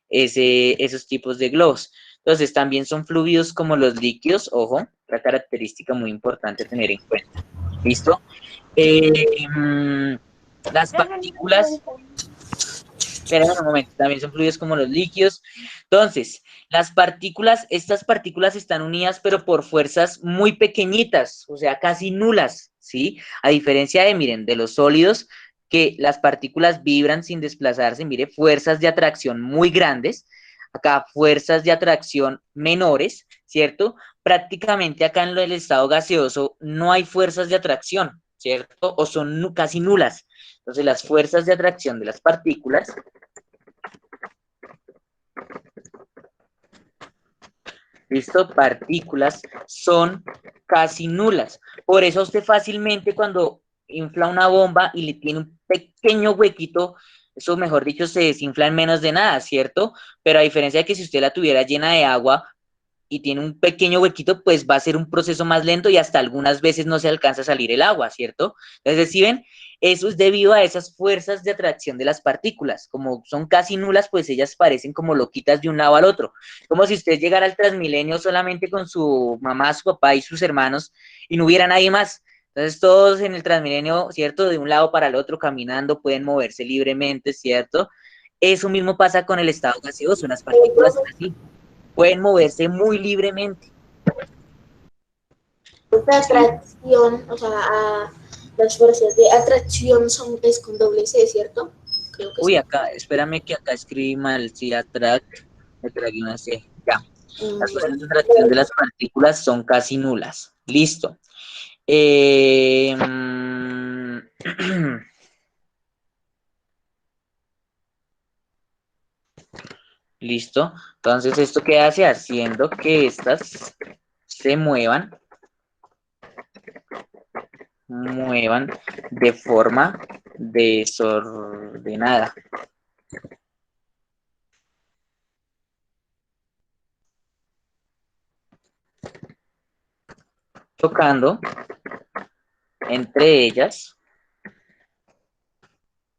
S1: esos tipos de globos. Entonces, también son fluidos como los líquidos, ojo, otra característica muy importante a tener en cuenta. ¿Listo? Las partículas, esperen un momento, también son fluidos como los líquidos. Entonces, estas partículas están unidas, pero por fuerzas muy pequeñitas, o sea, casi nulas, ¿sí? A diferencia de, miren, de los sólidos, que las partículas vibran sin desplazarse, mire, fuerzas de atracción muy grandes, acá fuerzas de atracción menores, ¿cierto? Prácticamente acá en el estado gaseoso no hay fuerzas de atracción, ¿cierto? O son casi nulas. Entonces, las fuerzas de atracción de las partículas ¿listo? Partículas son casi nulas. Por eso usted fácilmente cuando infla una bomba y le tiene un pequeño huequito, eso mejor dicho se desinfla en menos de nada, ¿cierto? Pero a diferencia de que si usted la tuviera llena de agua y tiene un pequeño huequito, pues va a ser un proceso más lento y hasta algunas veces no se alcanza a salir el agua, ¿cierto? Entonces, si ven, eso es debido a esas fuerzas de atracción de las partículas. Como son casi nulas, pues ellas parecen como loquitas de un lado al otro. Como si usted llegara al Transmilenio solamente con su mamá, su papá y sus hermanos y no hubiera nadie más. Entonces todos en el Transmilenio, ¿cierto? De un lado para el otro caminando, pueden moverse libremente, ¿cierto? Eso mismo pasa con el estado gaseoso, las partículas son así, pueden moverse muy libremente.
S4: Esta atracción, o sea, las fuerzas de atracción es con doble C, ¿cierto? Creo que
S1: Uy,
S4: sí.
S1: acá, espérame que acá escribí mal, sí, me tragué una C, ya. Las fuerzas de atracción de las partículas son casi nulas. Listo. Listo. Entonces, ¿esto qué hace? Haciendo que estas se muevan de forma desordenada. Chocando entre ellas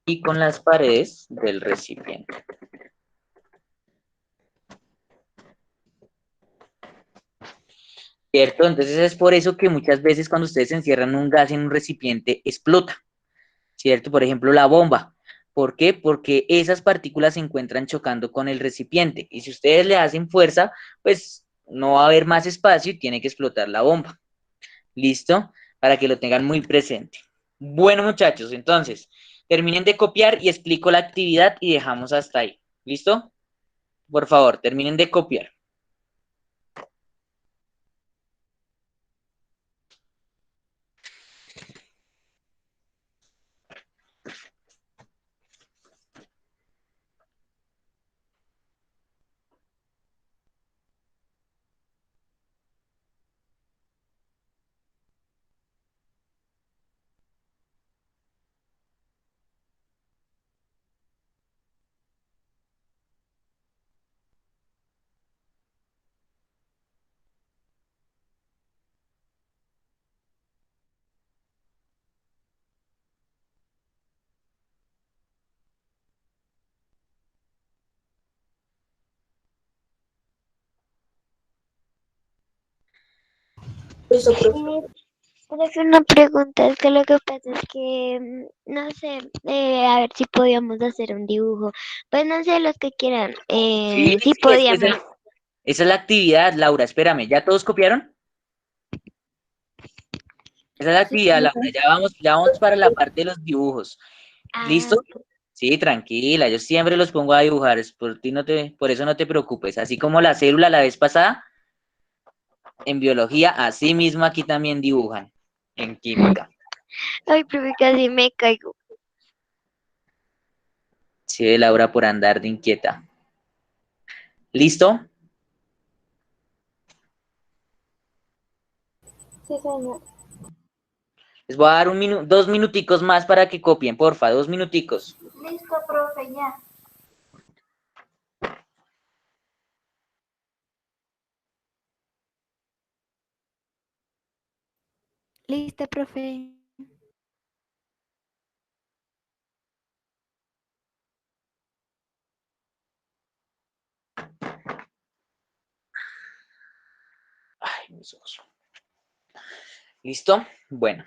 S1: y con las paredes del recipiente. ¿Cierto? Entonces es por eso que muchas veces cuando ustedes encierran un gas en un recipiente, explota, ¿cierto? Por ejemplo, la bomba. ¿Por qué? Porque esas partículas se encuentran chocando con el recipiente y si ustedes le hacen fuerza, pues no va a haber más espacio y tiene que explotar la bomba. ¿Listo? Para que lo tengan muy presente. Bueno, muchachos, entonces, terminen de copiar y explico la actividad y dejamos hasta ahí. ¿Listo? Por favor, terminen de copiar.
S6: Profe, una pregunta, es que lo que pasa es que, no sé, a ver si podíamos hacer un dibujo. Pues no sé, los que quieran,
S1: Sí,
S6: sí
S1: sí,
S6: podíamos.
S1: esa es la actividad, Laura, espérame, ¿ya todos copiaron? Esa es la actividad, Laura, ya vamos para la parte de los dibujos.
S6: Ah,
S1: ¿Listo?
S6: ok.
S1: Sí, tranquila, yo siempre los pongo a dibujar, por eso no te preocupes. Así como la célula la vez pasada, en biología, así mismo aquí también dibujan, en química.
S6: Ay, profe, casi me caigo.
S1: Sí, Laura, por andar de inquieta. ¿Listo?
S3: Sí, señor.
S1: Les voy a dar 2 minuticos más para que copien, porfa, 2 minuticos.
S4: Listo, profe, ya.
S13: Listo, profe.
S1: Ay, mis ojos. ¿Listo? Bueno.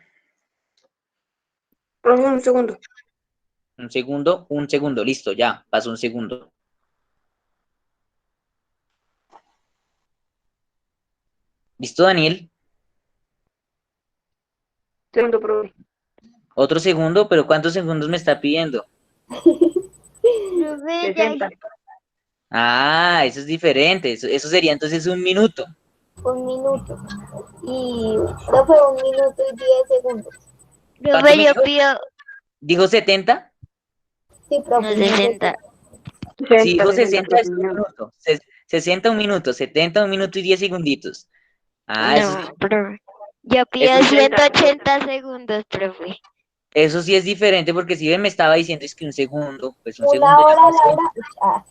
S12: Profe, un segundo.
S1: Un segundo, listo, ya, pasó un segundo. ¿Listo, Daniel?
S12: Segundo, profe.
S1: Otro segundo, pero ¿cuántos segundos me está pidiendo?
S6: Profe, ya
S12: 60.
S1: Ah, eso es diferente, eso sería entonces 1 minuto.
S3: 1 minuto. Y, profe, 1 minuto y 10 segundos.
S1: ¿Cuánto
S6: profe,
S1: me
S6: yo
S1: dijo?
S6: pido
S1: ¿Dijo 70?
S3: Sí,
S6: no,
S3: profe.
S6: 60.
S1: Si dijo 60
S12: profe,
S1: es 1
S12: no.
S1: minuto. 60 1 minuto, 70 1 minuto y 10 segunditos. Ah,
S6: No, profe. Yo pido
S1: eso,
S6: 180 segundos, profe.
S1: eso sí es diferente porque si me estaba diciendo es que 1 segundo, pues 1
S3: 1
S1: segundo ya
S3: hora,
S1: pasó.
S3: Laura. Ah,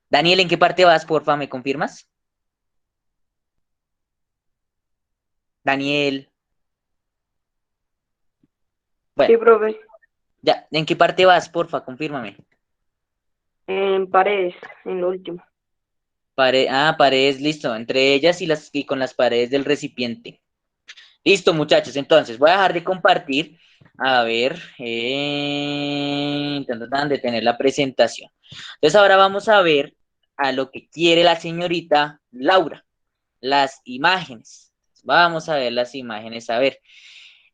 S1: Daniel, ¿en qué parte vas, porfa? ¿Me confirmas? Daniel. Bueno,
S12: Sí, profe.
S1: ya, ¿en qué parte vas, porfa? Confírmame.
S12: En paredes, en lo último.
S1: Paredes, listo. Entre ellas y con las paredes del recipiente. Listo, muchachos. Entonces, voy a dejar de compartir. A ver, intentando detener la presentación. Entonces, ahora vamos a ver a lo que quiere la señorita Laura. Las imágenes. Vamos a ver las imágenes. A ver,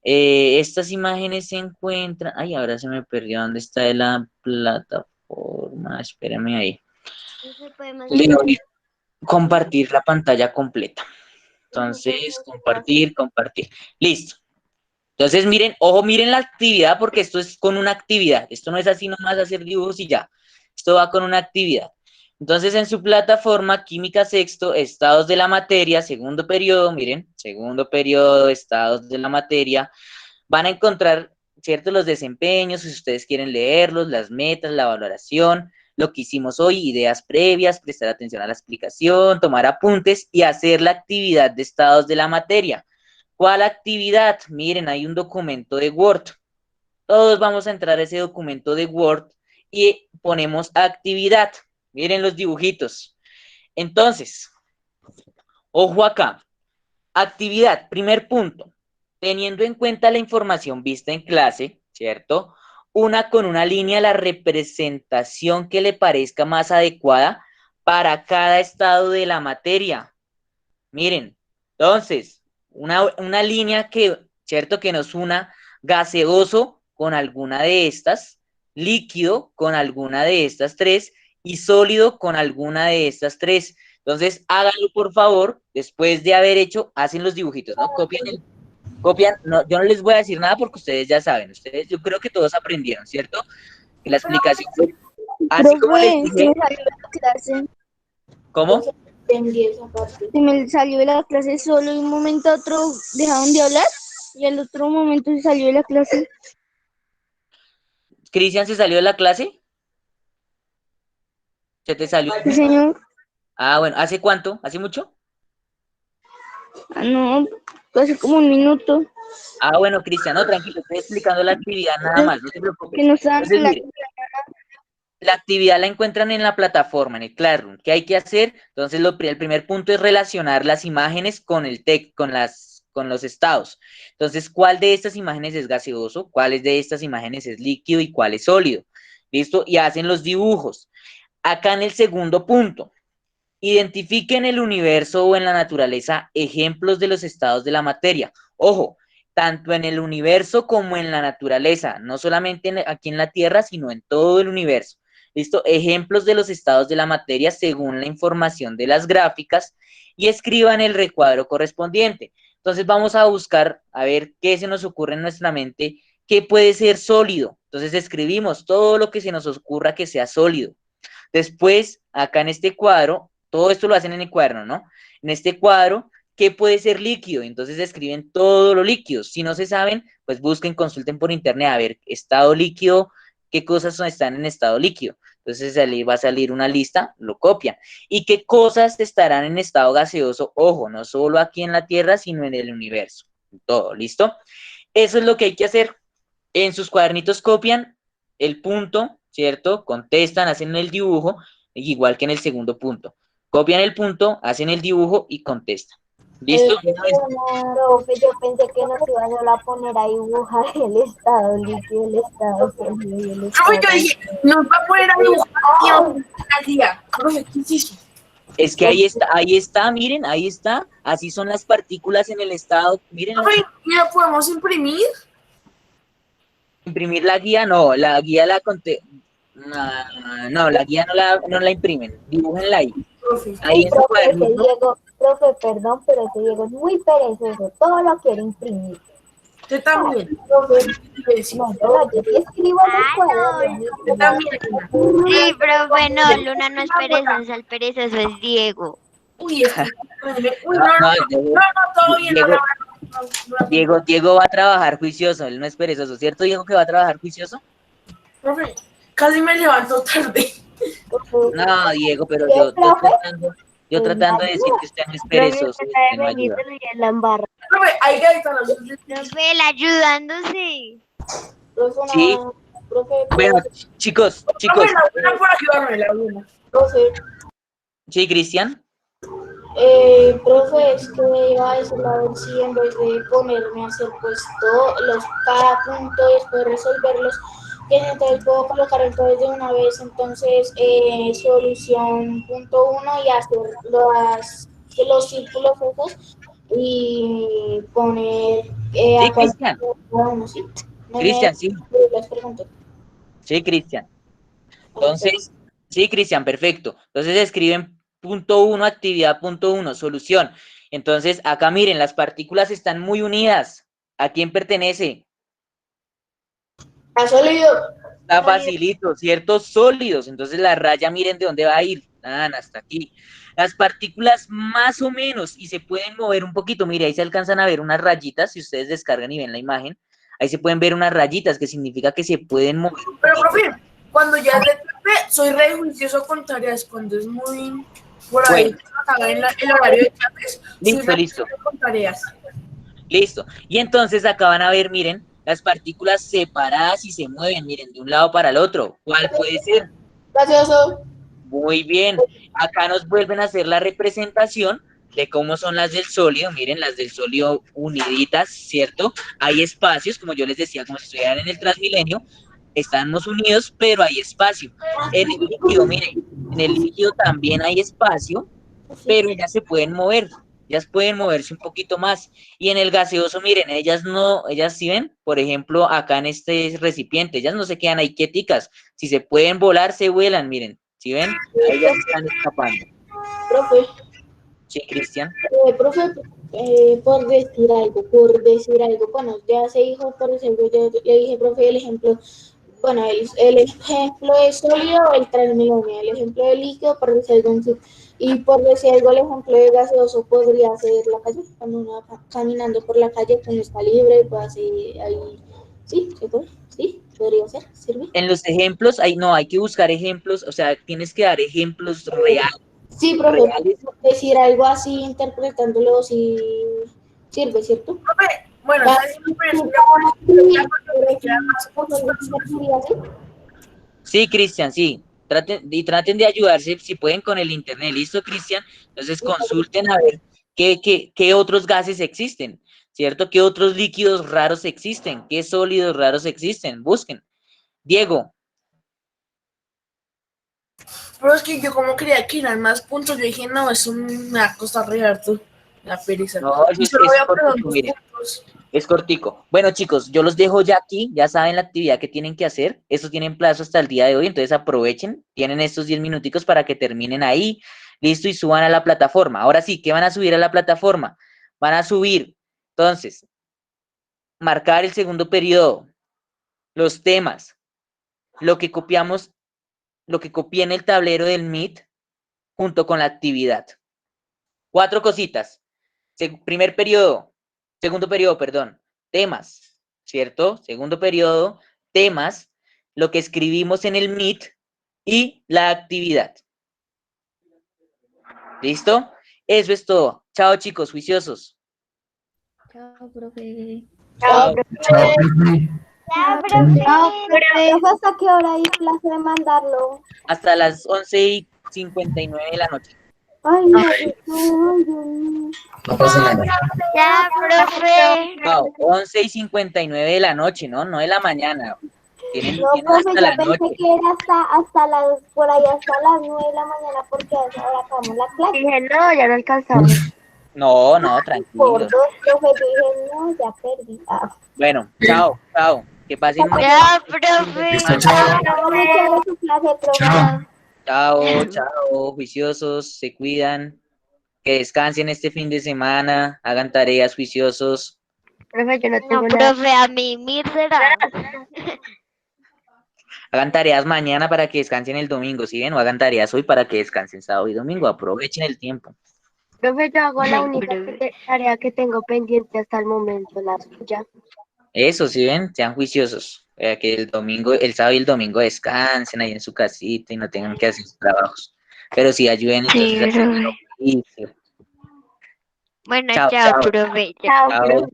S1: estas imágenes se encuentran. Ay, ahora se me perdió. ¿Dónde está la plataforma? Espérame ahí. Compartir la pantalla completa. Entonces, compartir. Listo. Entonces, miren, ojo, miren la actividad porque esto es con una actividad. Esto no es así nomás hacer dibujos y ya. Esto va con una actividad. Entonces, en su plataforma Química Sexto, estados de la materia, segundo periodo, miren, segundo periodo, estados de la materia, van a encontrar, ¿cierto? Los desempeños, si ustedes quieren leerlos, las metas, la valoración, lo que hicimos hoy, ideas previas, prestar atención a la explicación, tomar apuntes y hacer la actividad de estados de la materia. ¿Cuál actividad? Miren, hay un documento de Word. Todos vamos a entrar a ese documento de Word y ponemos actividad. Miren los dibujitos. Entonces, ojo acá. Actividad, primer punto. Teniendo en cuenta la información vista en clase, ¿cierto? Una con una línea, la representación que le parezca más adecuada para cada estado de la materia. Miren, entonces, una línea que, ¿cierto? Que nos una gaseoso con alguna de estas, líquido con alguna de estas tres y sólido con alguna de estas tres. Entonces, háganlo por favor, después de haber hecho, hacen los dibujitos, ¿no? Copian, no, yo no les voy a decir nada porque ustedes ya saben, ustedes, yo creo que todos aprendieron, ¿cierto? Que la explicación fue, así como les
S8: Profe, se
S1: dije,
S8: me salió de la clase.
S1: ¿cómo?
S4: Entendí esa parte.
S8: Se me salió de la clase solo y un momento a otro dejaron de hablar y al otro momento se salió de la clase.
S1: ¿Cristian se salió de la clase? ¿Se te salió?
S8: Sí, señor.
S1: Ah, bueno, ¿hace cuánto? ¿Hace mucho?
S8: Ah, no, hace como un minuto.
S1: Ah, bueno, Cristian, no, tranquilo, estoy explicando la actividad nada más, no te
S8: Que
S1: preocupes.
S8: no estaban
S1: Entonces,
S8: hablando.
S1: mire, la actividad la encuentran en la plataforma, en el Classroom. ¿Qué hay que hacer? Entonces, el primer punto es relacionar las imágenes con el texto, con los estados. Entonces, ¿cuál de estas imágenes es gaseoso? ¿Cuál de estas imágenes es líquido y cuál es sólido? ¿Listo? Y hacen los dibujos. Acá en el segundo punto, identifiquen en el universo o en la naturaleza ejemplos de los estados de la materia. Ojo, tanto en el universo como en la naturaleza, no solamente aquí en la Tierra, sino en todo el universo. ¿Listo? Ejemplos de los estados de la materia según la información de las gráficas y escriban el recuadro correspondiente. Entonces vamos a buscar a ver qué se nos ocurre en nuestra mente, qué puede ser sólido. Entonces escribimos todo lo que se nos ocurra que sea sólido. Después, acá en este cuadro, todo esto lo hacen en el cuaderno, ¿no? En este cuadro, ¿qué puede ser líquido? Entonces escriben todo lo líquido. Si no se saben, pues busquen, consulten por internet a ver, estado líquido, qué cosas están en estado líquido. Entonces ahí va a salir una lista, lo copian. ¿Y qué cosas estarán en estado gaseoso? Ojo, no solo aquí en la Tierra, sino en el universo. Todo, ¿listo? Eso es lo que hay que hacer. En sus cuadernitos copian el punto, ¿cierto? Contestan, hacen el dibujo, igual que en el segundo punto. Copian el punto, hacen el dibujo y contestan. ¿Listo?
S3: Profe, yo pensé que nos iban a poner a dibujar el estado líquido, el estado sólido y el estado...
S4: Yo dije, nos va a poner a dibujar la guía. Profe, ¿qué hiciste?
S1: Es que ahí está, miren, ahí está. Así son las partículas en el estado. Miren.
S4: Profe, ¿y la podemos imprimir?
S1: Imprimir la guía, no, la guía la conté. No, la guía no la imprimen. Dibújenla ahí. Ahí en su cuadernito.
S3: Diego, profe, perdón, pero ese Diego es muy perezoso, todo lo quiere imprimir.
S4: Yo también.
S3: Profe, yo sí escribo en el cuaderno.
S4: Yo también.
S6: Sí, profe, no, Luna no es perezosa, el perezoso es Diego.
S4: Uy, es que... Uy, no, todo bien.
S1: Diego va a trabajar juicioso, él no es perezoso, ¿cierto, Diego, que va a trabajar juicioso?
S4: Profe, casi me levanto tarde.
S1: No, Diego, pero yo tratando de decir que usted no es perezoso, usted no ayuda.
S4: Profe, ahí está los...
S6: Profe, él ayudándose.
S1: Sí. Bueno, chicos.
S4: Profe, la por ayudarme, la una.
S3: Profe.
S1: Sí, Cristian.
S4: Profe, es que iba a decir a ver si en vez de ponerme a hacer pues cada punto y después resolverlos, que entonces puedo colocar entonces de una vez, entonces solución punto 1 y hacer los círculos esos y poner
S1: sí, Cristian.
S4: ¿Sí?
S1: Cristian, sí.
S4: Les pregunto.
S1: Sí, Cristian. Entonces, sí, Cristian, perfecto. Entonces escriben punto 1, actividad punto 1, solución. Entonces, acá miren, las partículas están muy unidas. ¿A quién pertenece?
S4: A sólido.
S1: Está facilito, ¿cierto? Sólidos. Entonces la raya, miren de dónde va a ir. Hasta aquí. Las partículas más o menos, y se pueden mover un poquito. Mire, ahí se alcanzan a ver unas rayitas, si ustedes descargan y ven la imagen. Ahí se pueden ver unas rayitas, que significa que se pueden mover.
S4: Pero, profe, cuando ya es de tarde, soy re juicioso con tareas. Cuando es muy... Por ahí, bueno, en el horario de clases,
S1: listo.
S4: Con tareas.
S1: Listo. Y entonces acá van a ver, miren, las partículas separadas y se mueven, miren, de un lado para el otro. ¿Cuál puede ser?
S4: Gracioso.
S1: Muy bien. Acá nos vuelven a hacer la representación de cómo son las del sólido. Miren, las del sólido uniditas, ¿cierto? Hay espacios, como yo les decía, como si estuvieran en el Transmilenio. Estamos unidos, pero hay espacio. En el líquido, miren, en el líquido también hay espacio, pero ellas se pueden mover. Ellas pueden moverse un poquito más. Y en el gaseoso, miren, ellas sí ven, por ejemplo, acá en este recipiente, ellas no se quedan ahí quieticas. Si se pueden volar, se vuelan, miren. ¿Sí ven? Ellas están escapando.
S4: Profe.
S1: Sí, Cristian.
S4: Profe, por decir algo, bueno, ya se dijo, por ejemplo, yo le dije, profe, el ejemplo, bueno, el ejemplo de sólido, el Transmilenio, el ejemplo de líquido, por decir algo, y por decir algo, el ejemplo de gaseoso podría ser la calle, cuando uno va caminando por la calle, cuando está libre, pues así, ahí, sí, ¿se puede? Sí, podría ser, ¿sirve?
S1: En los ejemplos, hay que buscar ejemplos, o sea, tienes que dar ejemplos reales.
S4: Sí, profe, decir algo así, interpretándolo, si sirve, ¿cierto? Bueno,
S1: sí, Cristian, sí. Traten de ayudarse, si pueden, con el internet. ¿Listo, Cristian? Entonces consulten a ver qué otros gases existen, ¿cierto? ¿Qué otros líquidos raros existen? ¿Qué sólidos raros existen? Busquen. Diego.
S4: Pero es que yo como quería que eran más puntos, yo dije, no, eso me va a costar re harto la pereza.
S1: No,
S4: y solo voy a poner 2 puntos.
S1: Es cortico. Bueno, chicos, yo los dejo ya aquí, ya saben la actividad que tienen que hacer. Estos tienen plazo hasta el día de hoy, entonces aprovechen, tienen estos 10 minuticos para que terminen ahí, listo, y suban a la plataforma. Ahora sí, ¿qué van a subir a la plataforma? Van a subir, entonces, marcar el segundo periodo, los temas, lo que copiamos, lo que copié en el tablero del Meet, junto con la actividad. 4 cositas. Primer periodo, segundo periodo, perdón, temas, ¿cierto? Segundo periodo, temas, lo que escribimos en el Meet y la actividad. ¿Listo? Eso es todo. Chao, chicos, juiciosos.
S7: Chao, profe.
S1: Chao.
S3: Chao, profe. ¿Hasta qué hora hay clase de mandarlo?
S1: Hasta las 11:59 de la noche.
S3: Ay, no, ay, Dios mío.
S5: No pasa nada.
S6: Ya, profe.
S1: Chao, 11:59 de la noche, ¿no? No de la mañana. Tienen
S3: No, profe,
S1: hasta
S3: yo
S1: la
S3: pensé
S1: noche.
S3: que era hasta las, por ahí hasta las 9 de la mañana, porque a esa hora acabamos la clase.
S7: Dije, no, ya no alcanzamos.
S1: No,
S3: Por
S1: tranquilos.
S3: 2, profe, yo dije, no, ya perdí.
S1: Bueno, chao. Que pasen un
S6: Ya, profe.
S3: Su clase, profe.
S1: Chao, juiciosos, se cuidan, que descansen este fin de semana, hagan tareas juiciosos,
S7: Profe, yo no tengo
S6: No,
S7: nada.
S6: profe, a mí será.
S1: hagan tareas mañana para que descansen el domingo, ¿sí ven? O hagan tareas hoy para que descansen sábado y domingo, aprovechen el tiempo.
S7: Profe, yo hago la
S6: Ay,
S7: única
S6: profe.
S7: tarea que tengo pendiente hasta el momento, la suya.
S1: Eso, ¿sí ven? Sean juiciosos, que el sábado y el domingo descansen ahí en su casita y no tengan que hacer sus trabajos, pero sí ayuden
S6: Sí,
S1: entonces a hacer
S6: profe.
S1: ejercicio.
S6: Bueno,
S1: Chao.
S6: chao, profe.
S7: Chao,
S1: Chao.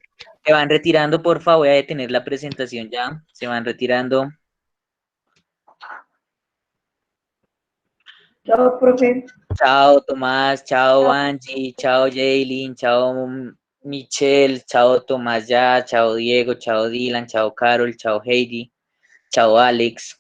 S1: Se van retirando, porfa, voy a detener la presentación ya. Se van retirando.
S9: Chao, profe.
S1: Chao, Tomás. Chao, Angie. Chao, Jaylin. Chao, Michelle. Chao, Tomás ya. Chao, Diego. Chao, Dylan. Chao, Carol. Chao, Heidi. Chao, Alex.